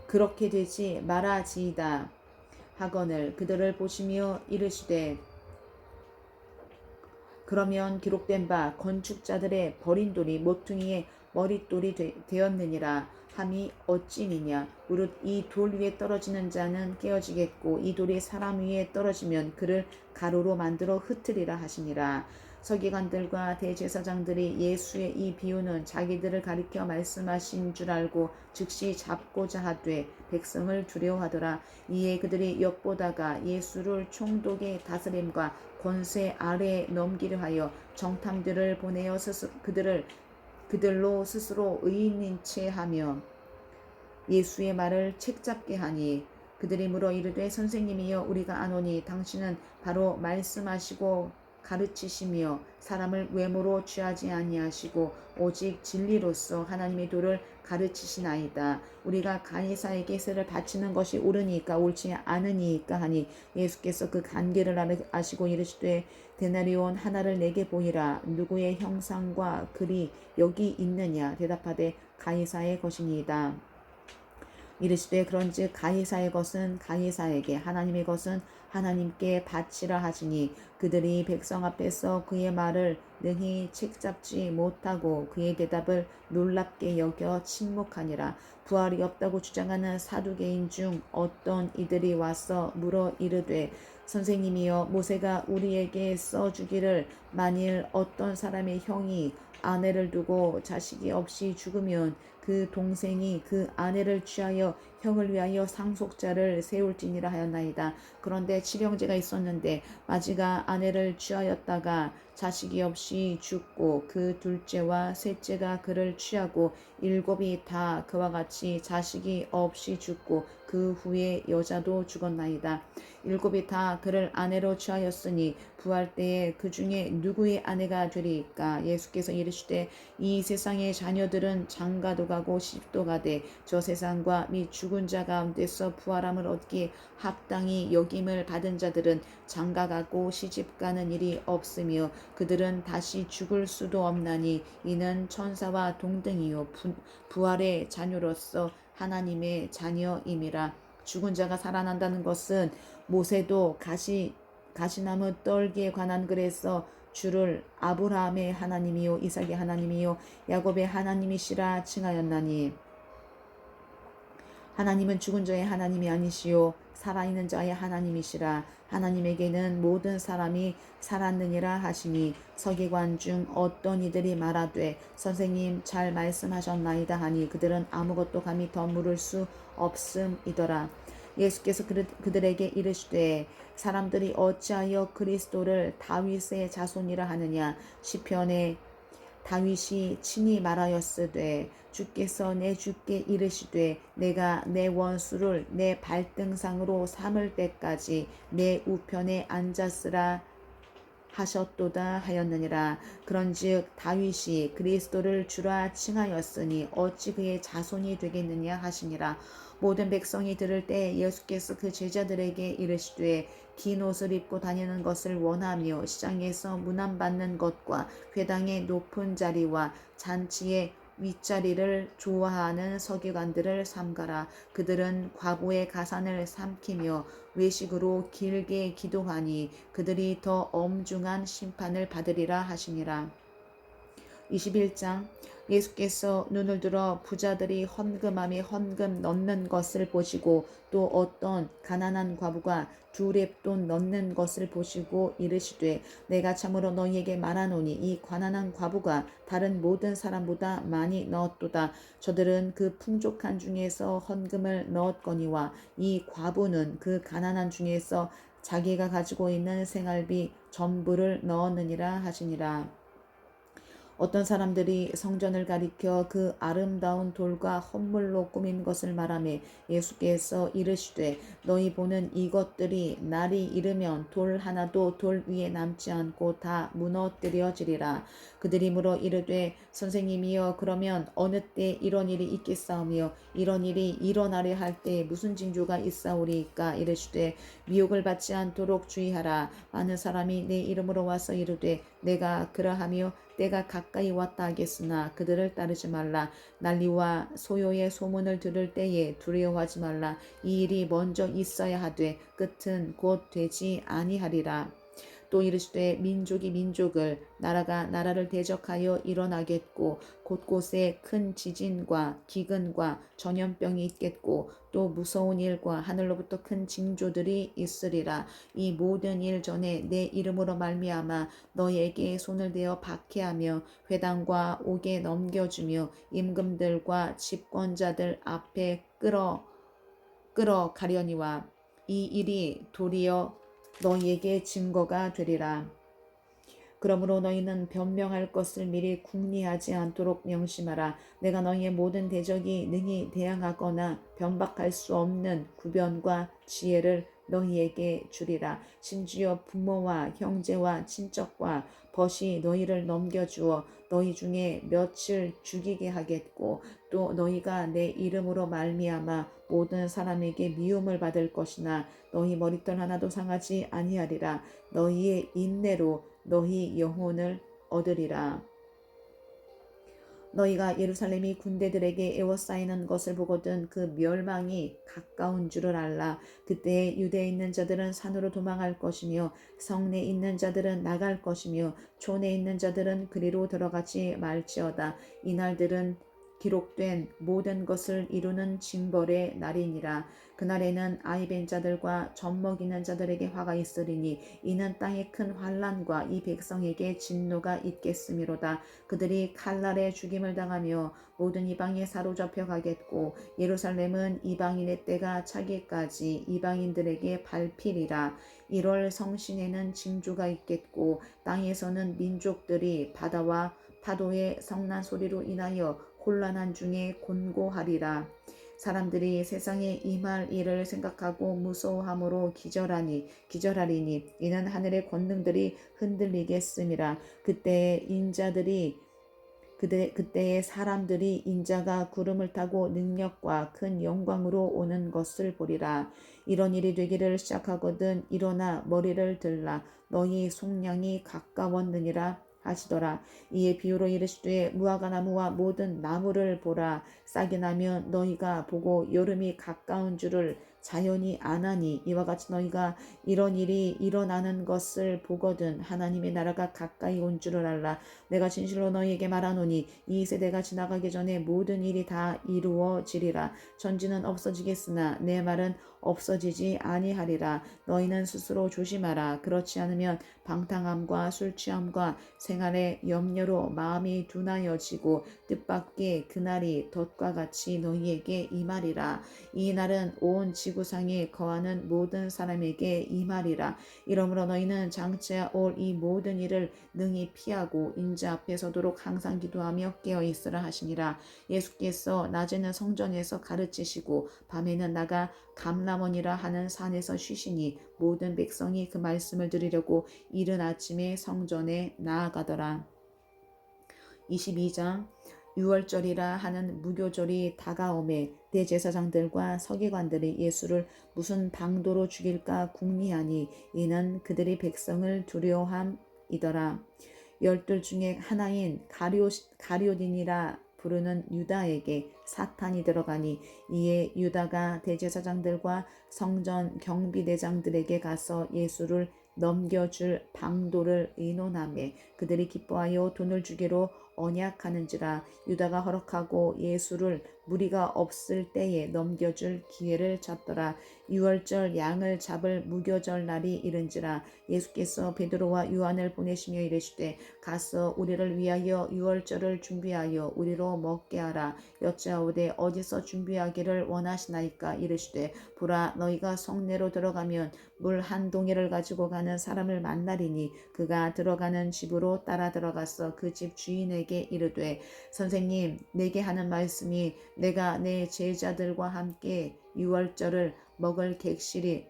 그렇게 되지 말아지이다 하거늘 그들을 보시며 이르시되 그러면 기록된 바 건축자들의 버린 돌이 모퉁이의 머릿돌이 되었느니라 함이 어찌니냐. 무릇 이 돌 위에 떨어지는 자는 깨어지겠고 이 돌이 사람 위에 떨어지면 그를 가루로 만들어 흩으리라 하시니라. 서기관들과 대제사장들이 예수의 이 비유는 자기들을 가리켜 말씀하신 줄 알고 즉시 잡고자 하되 백성을 두려워하더라. 이에 그들이 엿보다가 예수를 총독의 다스림과 권세 아래에 넘기려 하여 정탐들을 보내어 그들로 스스로 의인인 채 하며 예수의 말을 책잡게 하니 그들이 물어 이르되 선생님이여 우리가 아노니 당신은 바로 말씀하시고 가르치시며 사람을 외모로 취하지 아니하시고 오직 진리로서 하나님의 도를 가르치시나이다. 우리가 가이사에게 세를 바치는 것이 옳으니까 옳지 않으니까 하니 예수께서 그 관계를 아시고 이르시되 데나리온 하나를 내게 보이라. 누구의 형상과 글이 여기 있느냐. 대답하되 가이사의 것이니이다. 이르시되 그런즉 가이사의 것은 가이사에게 하나님의 것은 하나님께 바치라 하시니 그들이 백성 앞에서 그의 말을 능히 책잡지 못하고 그의 대답을 놀랍게 여겨 침묵하니라. 부활이 없다고 주장하는 사두개인 중 어떤 이들이 와서 물어 이르되 선생님이여 모세가 우리에게 써주기를 만일 어떤 사람의 형이 아내를 두고 자식이 없이 죽으면 그 동생이 그 아내를 취하여 형을 위하여 상속자를 세울지니라 하였나이다. 그런데 칠형제가 있었는데 마지가 아내를 취하였다가 자식이 없이 죽고 그 둘째와 셋째가 그를 취하고 일곱이 다 그와 같이 자식이 없이 죽고 그 후에 여자도 죽었나이다. 일곱이 다 그를 아내로 취하였으니 부활 때에 그 중에 누구의 아내가 되리이까? 예수께서 이르시되 이 세상의 자녀들은 장가도 가고 시집도 가되 저 세상과 및 죽은 자 가운데서 부활함을 얻기에 합당히 여김을 받은 자들은 장가가고 시집가는 일이 없으며 그들은 다시 죽을 수도 없나니 이는 천사와 동등이요 부활의 자녀로서 하나님의 자녀임이라. 죽은 자가 살아난다는 것은 모세도 가시나무 떨기에 관한 글에서 주를 아브라함의 하나님이요 이삭의 하나님이요 야곱의 하나님이시라 칭하였나니 하나님은 죽은 자의 하나님이 아니시요 살아있는 자의 하나님이시라. 하나님에게는 모든 사람이 살았느니라 하시니 서기관 중 어떤 이들이 말하되 선생님 잘 말씀하셨나이다 하니 그들은 아무것도 감히 더 물을 수 없음이더라. 예수께서 그들에게 이르시되 사람들이 어찌하여 그리스도를 다윗의 자손이라 하느냐. 시편에 다윗이 친히 말하였으되 주께서 내 주께 이르시되 내가 내 원수를 내 발등상으로 삼을 때까지 내 우편에 앉았으라 하셨도다 하였느니라. 그런즉 다윗이 그리스도를 주라 칭하였으니 어찌 그의 자손이 되겠느냐 하시니라. 모든 백성이 들을 때 예수께서 그 제자들에게 이르시되 긴 옷을 입고 다니는 것을 원하며 시장에서 문안받는 것과 회당의 높은 자리와 잔치의 윗자리를 좋아하는 서기관들을 삼가라. 그들은 과부의 가산을 삼키며 외식으로 길게 기도하니 그들이 더 엄중한 심판을 받으리라 하시니라. 21장. 예수께서 눈을 들어 부자들이 헌금함에 헌금 넣는 것을 보시고 또 어떤 가난한 과부가 두 렙돈 넣는 것을 보시고 이르시되 내가 참으로 너희에게 말하노니 이 가난한 과부가 다른 모든 사람보다 많이 넣었도다. 저들은 그 풍족한 중에서 헌금을 넣었거니와 이 과부는 그 가난한 중에서 자기가 가지고 있는 생활비 전부를 넣었느니라 하시니라. 어떤 사람들이 성전을 가리켜 그 아름다운 돌과 헌물로 꾸민 것을 말하며 예수께서 이르시되 너희 보는 이것들이 날이 이르면 돌 하나도 돌 위에 남지 않고 다 무너뜨려지리라. 그들이 물어 이르되 선생님이여 그러면 어느 때 이런 일이 있겠사오며 이런 일이 일어나려 할 때 무슨 징조가 있사오리이까? 이르시되 미혹을 받지 않도록 주의하라. 많은 사람이 내 이름으로 와서 이르되 내가 그러하며 때가 가까이 왔다 하겠으나 그들을 따르지 말라. 난리와 소요의 소문을 들을 때에 두려워하지 말라. 이 일이 먼저 있어야 하되 끝은 곧 되지 아니하리라. 또 이르시되 민족이 민족을 나라가 나라를 대적하여 일어나겠고 곳곳에 큰 지진과 기근과 전염병이 있겠고 또 무서운 일과 하늘로부터 큰 징조들이 있으리라. 이 모든 일 전에 내 이름으로 말미암아 너희에게 손을 대어 박해하며 회당과 옥에 넘겨주며 임금들과 집권자들 앞에 끌어가려니와 이 일이 도리어 너희에게 증거가 되리라. 그러므로 너희는 변명할 것을 미리 궁리하지 않도록 명심하라. 내가 너희의 모든 대적이 능히 대항하거나 변박할 수 없는 구변과 지혜를 너희에게 주리라. 심지어 부모와 형제와 친척과 벗이 너희를 넘겨주어 너희 중에 몇을 죽이게 하겠고 또 너희가 내 이름으로 말미암아 모든 사람에게 미움을 받을 것이나 너희 머리털 하나도 상하지 아니하리라. 너희의 인내로 너희 영혼을 얻으리라. 너희가 예루살렘이 군대들에게 에워싸이는 것을 보거든 그 멸망이 가까운 줄을 알라. 그때 유대에 있는 자들은 산으로 도망할 것이며 성내에 있는 자들은 나갈 것이며 촌에 있는 자들은 그리로 들어가지 말지어다. 이날들은 기록된 모든 것을 이루는 징벌의 날이니라. 그날에는 아이벤 자들과 젖먹이는 자들에게 화가 있으리니 이는 땅에 큰 환난과 이 백성에게 진노가 있겠음이로다. 그들이 칼날에 죽임을 당하며 모든 이방에 사로잡혀 가겠고 예루살렘은 이방인의 때가 차기까지 이방인들에게 밟히리라. 1월 성신에는 징조가 있겠고 땅에서는 민족들이 바다와 파도의 성난 소리로 인하여 혼란한 중에 곤고하리라. 사람들이 세상에 임할 일을 생각하고 무서워함으로 기절하리니 이는 하늘의 권능들이 흔들리겠음이라. 그때에 사람들이 인자가 구름을 타고 능력과 큰 영광으로 오는 것을 보리라. 이런 일이 되기를 시작하거든 일어나 머리를 들라. 너희 속량이 가까웠느니라 하시더라. 이에 비유로 이르시되 무화과나무와 모든 나무를 보라. 싹이 나면 너희가 보고 여름이 가까운 줄을 자연히 아나니 이와 같이 너희가 이런 일이 일어나는 것을 보거든 하나님의 나라가 가까이 온 줄을 알라. 내가 진실로 너희에게 말하노니 이 세대가 지나가기 전에 모든 일이 다 이루어지리라. 천지는 없어지겠으나 내 말은 없어지지 아니하리라. 너희는 스스로 조심하라. 그렇지 않으면 방탕함과 술취함과 생활의 염려로 마음이 둔하여지고 뜻밖의 그날이 덫과 같이 너희에게 임하리라. 이 날은 온 지구상에 거하는 모든 사람에게 임하리라. 이러므로 너희는 장차 올 이 모든 일을 능히 피하고 인자 앞에 서도록 항상 기도하며 깨어있으라 하시니라. 예수께서 낮에는 성전에서 가르치시고 밤에는 나가 감람원이라 하는 산에서 쉬시니 모든 백성이 그 말씀을 들으려고 이른 아침에 성전에 나아가더라. 22장 유월절이라 하는 무교절이 다가오매 대제사장들과 서기관들이 예수를 무슨 방도로 죽일까 궁리하니 이는 그들이 백성을 두려워함이더라. 12 중에 하나인 가룟딘이라 부르는 유다에게 사탄이 들어가니 이에 유다가 대제사장들과 성전 경비대장들에게 가서 예수를 넘겨줄 방도를 의논하며 그들이 기뻐하여 돈을 주기로 언약하는지라. 유다가 허락하고 예수를 무리가 없을 때에 넘겨줄 기회를 찾더라. 유월절 양을 잡을 무교절 날이 이른지라. 예수께서 베드로와 요한을 보내시며 이르시되 가서 우리를 위하여 유월절을 준비하여 우리로 먹게 하라. 여짜오되 어디서 준비하기를 원하시나이까. 이르시되 보라 너희가 성내로 들어가면 물 한 동이를 가지고 가는 사람을 만나리니 그가 들어가는 집으로 따라 들어가서 그 집 주인에게 이르되 선생님 내게 하는 말씀이 내가 내 제자들과 함께 유월절을 먹을 객실이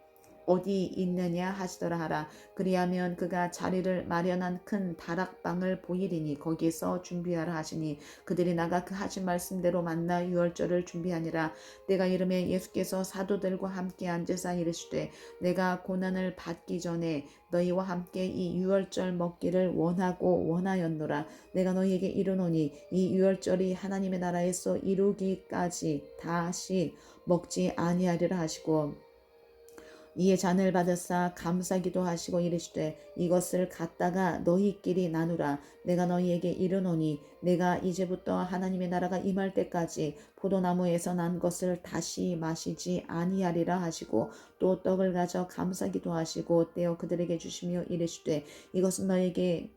어디 있느냐 하시더라 하라. 그리하면 그가 자리를 마련한 큰 다락방을 보이리니 거기서 준비하라 하시니 그들이 나가 그 하신 말씀대로 만나 유월절을 준비하니라. 때가 이르매 예수께서 사도들과 함께 앉으사 이르시되 내가 고난을 받기 전에 너희와 함께 이 유월절 먹기를 원하였노라. 내가 너희에게 이르노니 이 유월절이 하나님의 나라에서 이루기까지 다시 먹지 아니하리라 하시고 이에 잔을 받으사 감사기도 하시고 이르시되 이것을 갖다가 너희끼리 나누라. 내가 너희에게 이르노니 내가 이제부터 하나님의 나라가 임할 때까지 포도나무에서 난 것을 다시 마시지 아니하리라 하시고 또 떡을 가져 감사기도 하시고 떼어 그들에게 주시며 이르시되 이것은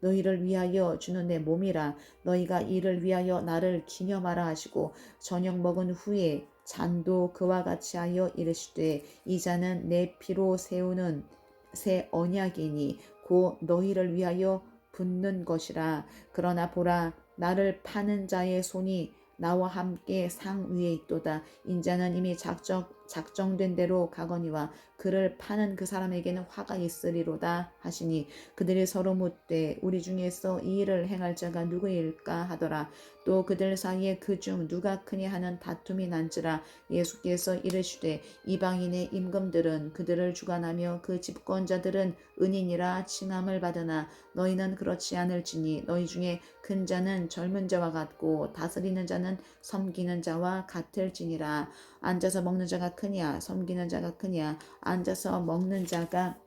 너희를 위하여 주는 내 몸이라. 너희가 이를 위하여 나를 기념하라 하시고 저녁 먹은 후에 잔도 그와 같이 하여 이르시되 이 잔은 내 피로 세우는 새 언약이니 곧 너희를 위하여 붓는 것이라. 그러나 보라 나를 파는 자의 손이 나와 함께 상 위에 있도다. 인자는 이미 작정된 대로 가거니와 그를 파는 그 사람에게는 화가 있으리로다 하시니 그들이 서로 묻되 우리 중에서 이 일을 행할 자가 누구일까 하더라. 또 그들 사이에 그중 누가 크니 하는 다툼이 난지라. 예수께서 이르시되 이방인의 임금들은 그들을 주관하며 그 집권자들은 은인이라 칭함을 받으나 너희는 그렇지 않을지니 너희 중에 큰 자는 젊은 자와 같고 다스리는 자는 섬기는 자와 같을지니라. 앉아서 먹는 자가 크냐 섬기는 자가 크냐. 앉아서 먹는 자가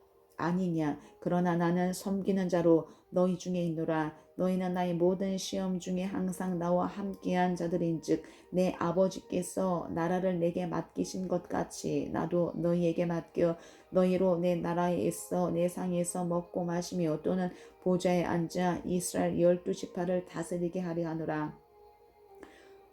아니냐. 그러나 나는 섬기는 자로 너희 중에 있노라. 너희는 나의 모든 시험 중에 항상 나와 함께한 자들인즉 내 아버지께서 나라를 내게 맡기신 것 같이 나도 너희에게 맡겨 너희로 내 나라에 있어 내 상에서 먹고 마시며 또는 보좌에 앉아 이스라엘 12지파를 다스리게 하려 하노라.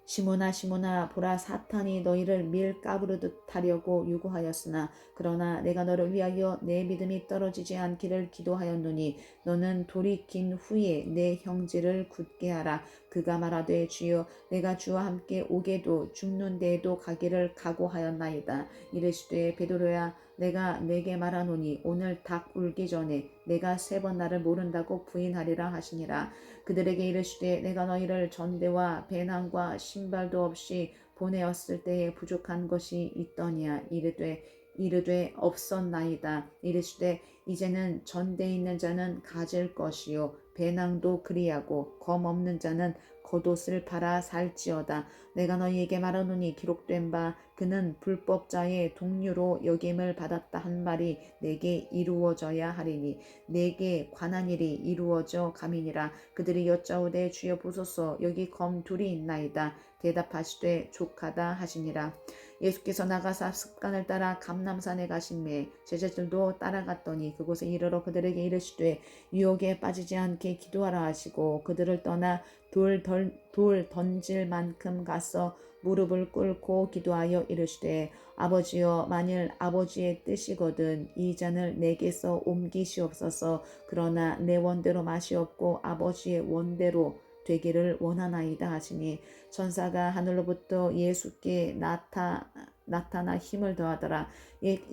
시몬아 시몬아 보라 사탄이 너희를 밀가부르듯 하려고 요구하였으나 그러나 내가 너를 위하여 내 믿음이 떨어지지 않기를 기도하였노니 너는 돌이킨 후에 내 형제를 굳게 하라. 그가 말하되 주여 내가 주와 함께 오게도 죽는 데에도 가기를 각오하였나이다. 이르시되 베드로야 내가 내게 말하노니 오늘 닭 울기 전에 내가 3번 나를 모른다고 부인하리라 하시니라. 그들에게 이르시되 내가 너희를 전대와 배낭과 신발도 없이 보내었을 때에 부족한 것이 있더냐. 이르되 없었나이다. 이르시되 이제는 전대에 있는 자는 가질 것이요 배낭도 그리하고 검 없는 자는 겉옷을 팔아 살지어다. 내가 너희에게 말하노니 기록된 바 그는 불법자의 동류로 여김을 받았다 한 말이 내게 이루어져야 하리니 내게 관한 일이 이루어져 감이니라. 그들이 여짜오되 주여 보소서 여기 검 둘이 있나이다. 대답하시되 족하다 하시니라. 예수께서 나가사 습관을 따라 감람산에 가심에 제자들도 따라갔더니 그곳에 이르러 그들에게 이르시되 유혹에 빠지지 않게 기도하라 하시고 그들을 떠나 돌 던질 만큼 가서 무릎을 꿇고 기도하여 이르시되 아버지여 만일 아버지의 뜻이거든 이 잔을 내게서 옮기시옵소서. 그러나 내 원대로 마시옵고 아버지의 원대로 되기를 원하나이다 하시니 천사가 하늘로부터 예수께 나타나 힘을 더하더라.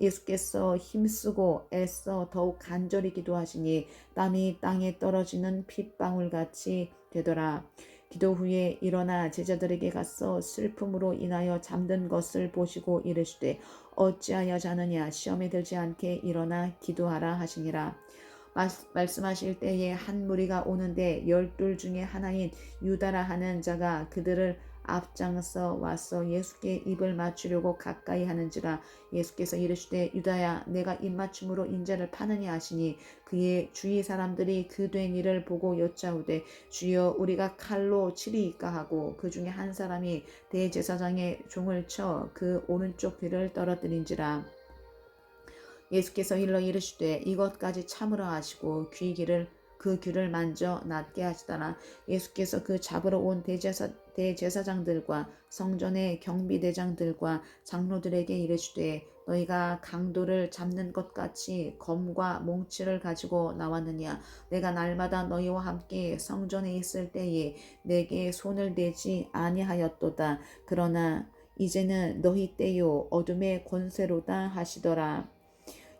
예수께서 힘쓰고 애써 더욱 간절히 기도하시니 땀이 땅에 떨어지는 핏방울같이 되더라. 기도 후에 일어나 제자들에게 가서 슬픔으로 인하여 잠든 것을 보시고 이르시되 어찌하여 자느냐. 시험에 들지 않게 일어나 기도하라 하시니라. 말씀하실 때에 한 무리가 오는데 12 중에 하나인 유다라 하는 자가 그들을 앞장서 와서 예수께 입을 맞추려고 가까이 하는지라. 예수께서 이르시되 유다야 내가 입맞춤으로 인자를 파느냐 하시니 그의 주위 사람들이 그 된 일을 보고 여짜오되 주여 우리가 칼로 치리이까 하고 그 중에 한 사람이 대제사장의 종을 쳐 그 오른쪽 귀를 떨어뜨린지라. 예수께서 일러 이르시되 이것까지 참으라 하시고 그 귀를 만져 낫게 하시더라. 예수께서 그 잡으러 온 대제사장들과 성전의 경비대장들과 장로들에게 이르시되 너희가 강도를 잡는 것 같이 검과 몽치를 가지고 나왔느냐. 내가 날마다 너희와 함께 성전에 있을 때에 내게 손을 대지 아니하였도다. 그러나 이제는 너희 때요 어둠의 권세로다 하시더라.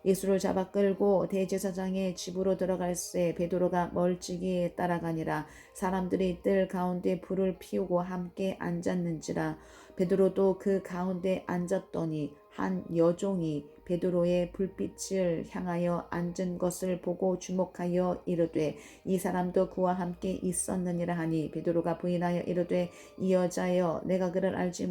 예수를 잡아 끌고 대제사장의 집으로 들어갈새 베드로가 멀찍이 따라가니라. 사람들이 뜰 가운데 불을 피우고 함께 앉았는지라. 베드로도 그 가운데 앉았더니 한 여종이 베드로의 불빛을 향하여 앉은 것을 보고 주목하여 이르되 이 사람도 그와 함께 있었느니라 하니 베드로가 부인하여 이르되 이 여자여 내가 그를 알지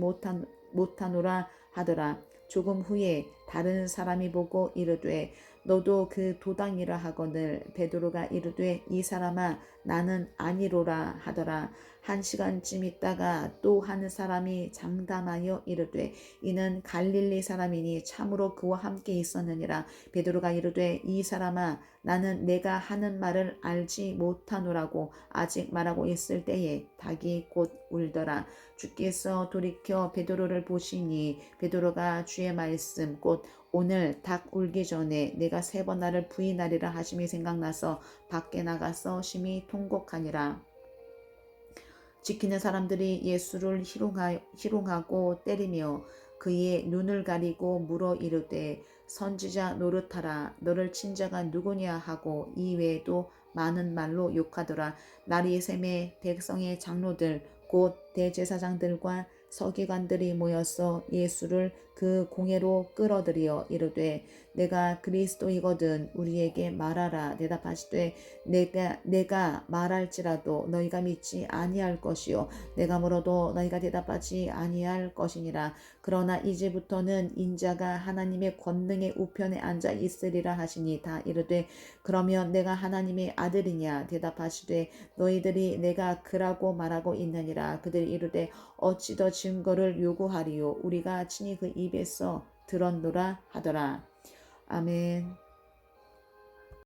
못하노라 하더라. 조금 후에 다른 사람이 보고 이르되 너도 그 도당이라 하거늘 베드로가 이르되 이 사람아 나는 아니로라 하더라. 1시간쯤 있다가 또 한 사람이 장담하여 이르되 이는 갈릴리 사람이니 참으로 그와 함께 있었느니라. 베드로가 이르되 이 사람아 나는 내가 하는 말을 알지 못하노라고 아직 말하고 있을 때에 닭이 곧 울더라. 주께서 돌이켜 베드로를 보시니 베드로가 주의 말씀 곧 오늘 닭 울기 전에 내가 3번 나를 부인하리라 하심이 생각나서 밖에 나가서 심히 통곡하니라. 지키는 사람들이 예수를 희롱하고 때리며 그의 눈을 가리고 물어 이르되 선지자 노릇하라. 너를 친 자가 누구냐 하고 이외에도 많은 말로 욕하더라. 날이 샘에 백성의 장로들 곧 대제사장들과 서기관들이 모여서 예수를 그 공회로 끌어들여 이르되 내가 그리스도이거든 우리에게 말하라. 대답하시되 내가 말할지라도 너희가 믿지 아니할 것이요 내가 물어도 너희가 대답하지 아니할 것이니라. 그러나 이제부터는 인자가 하나님의 권능의 우편에 앉아 있으리라 하시니 다 이르되 그러면 내가 하나님의 아들이냐. 대답하시되 너희들이 내가 그라고 말하고 있느니라. 그들이 이르되 어찌 더 증거를 요구하리요 우리가 친히 그 입에서 들었노라 하더라. 아멘.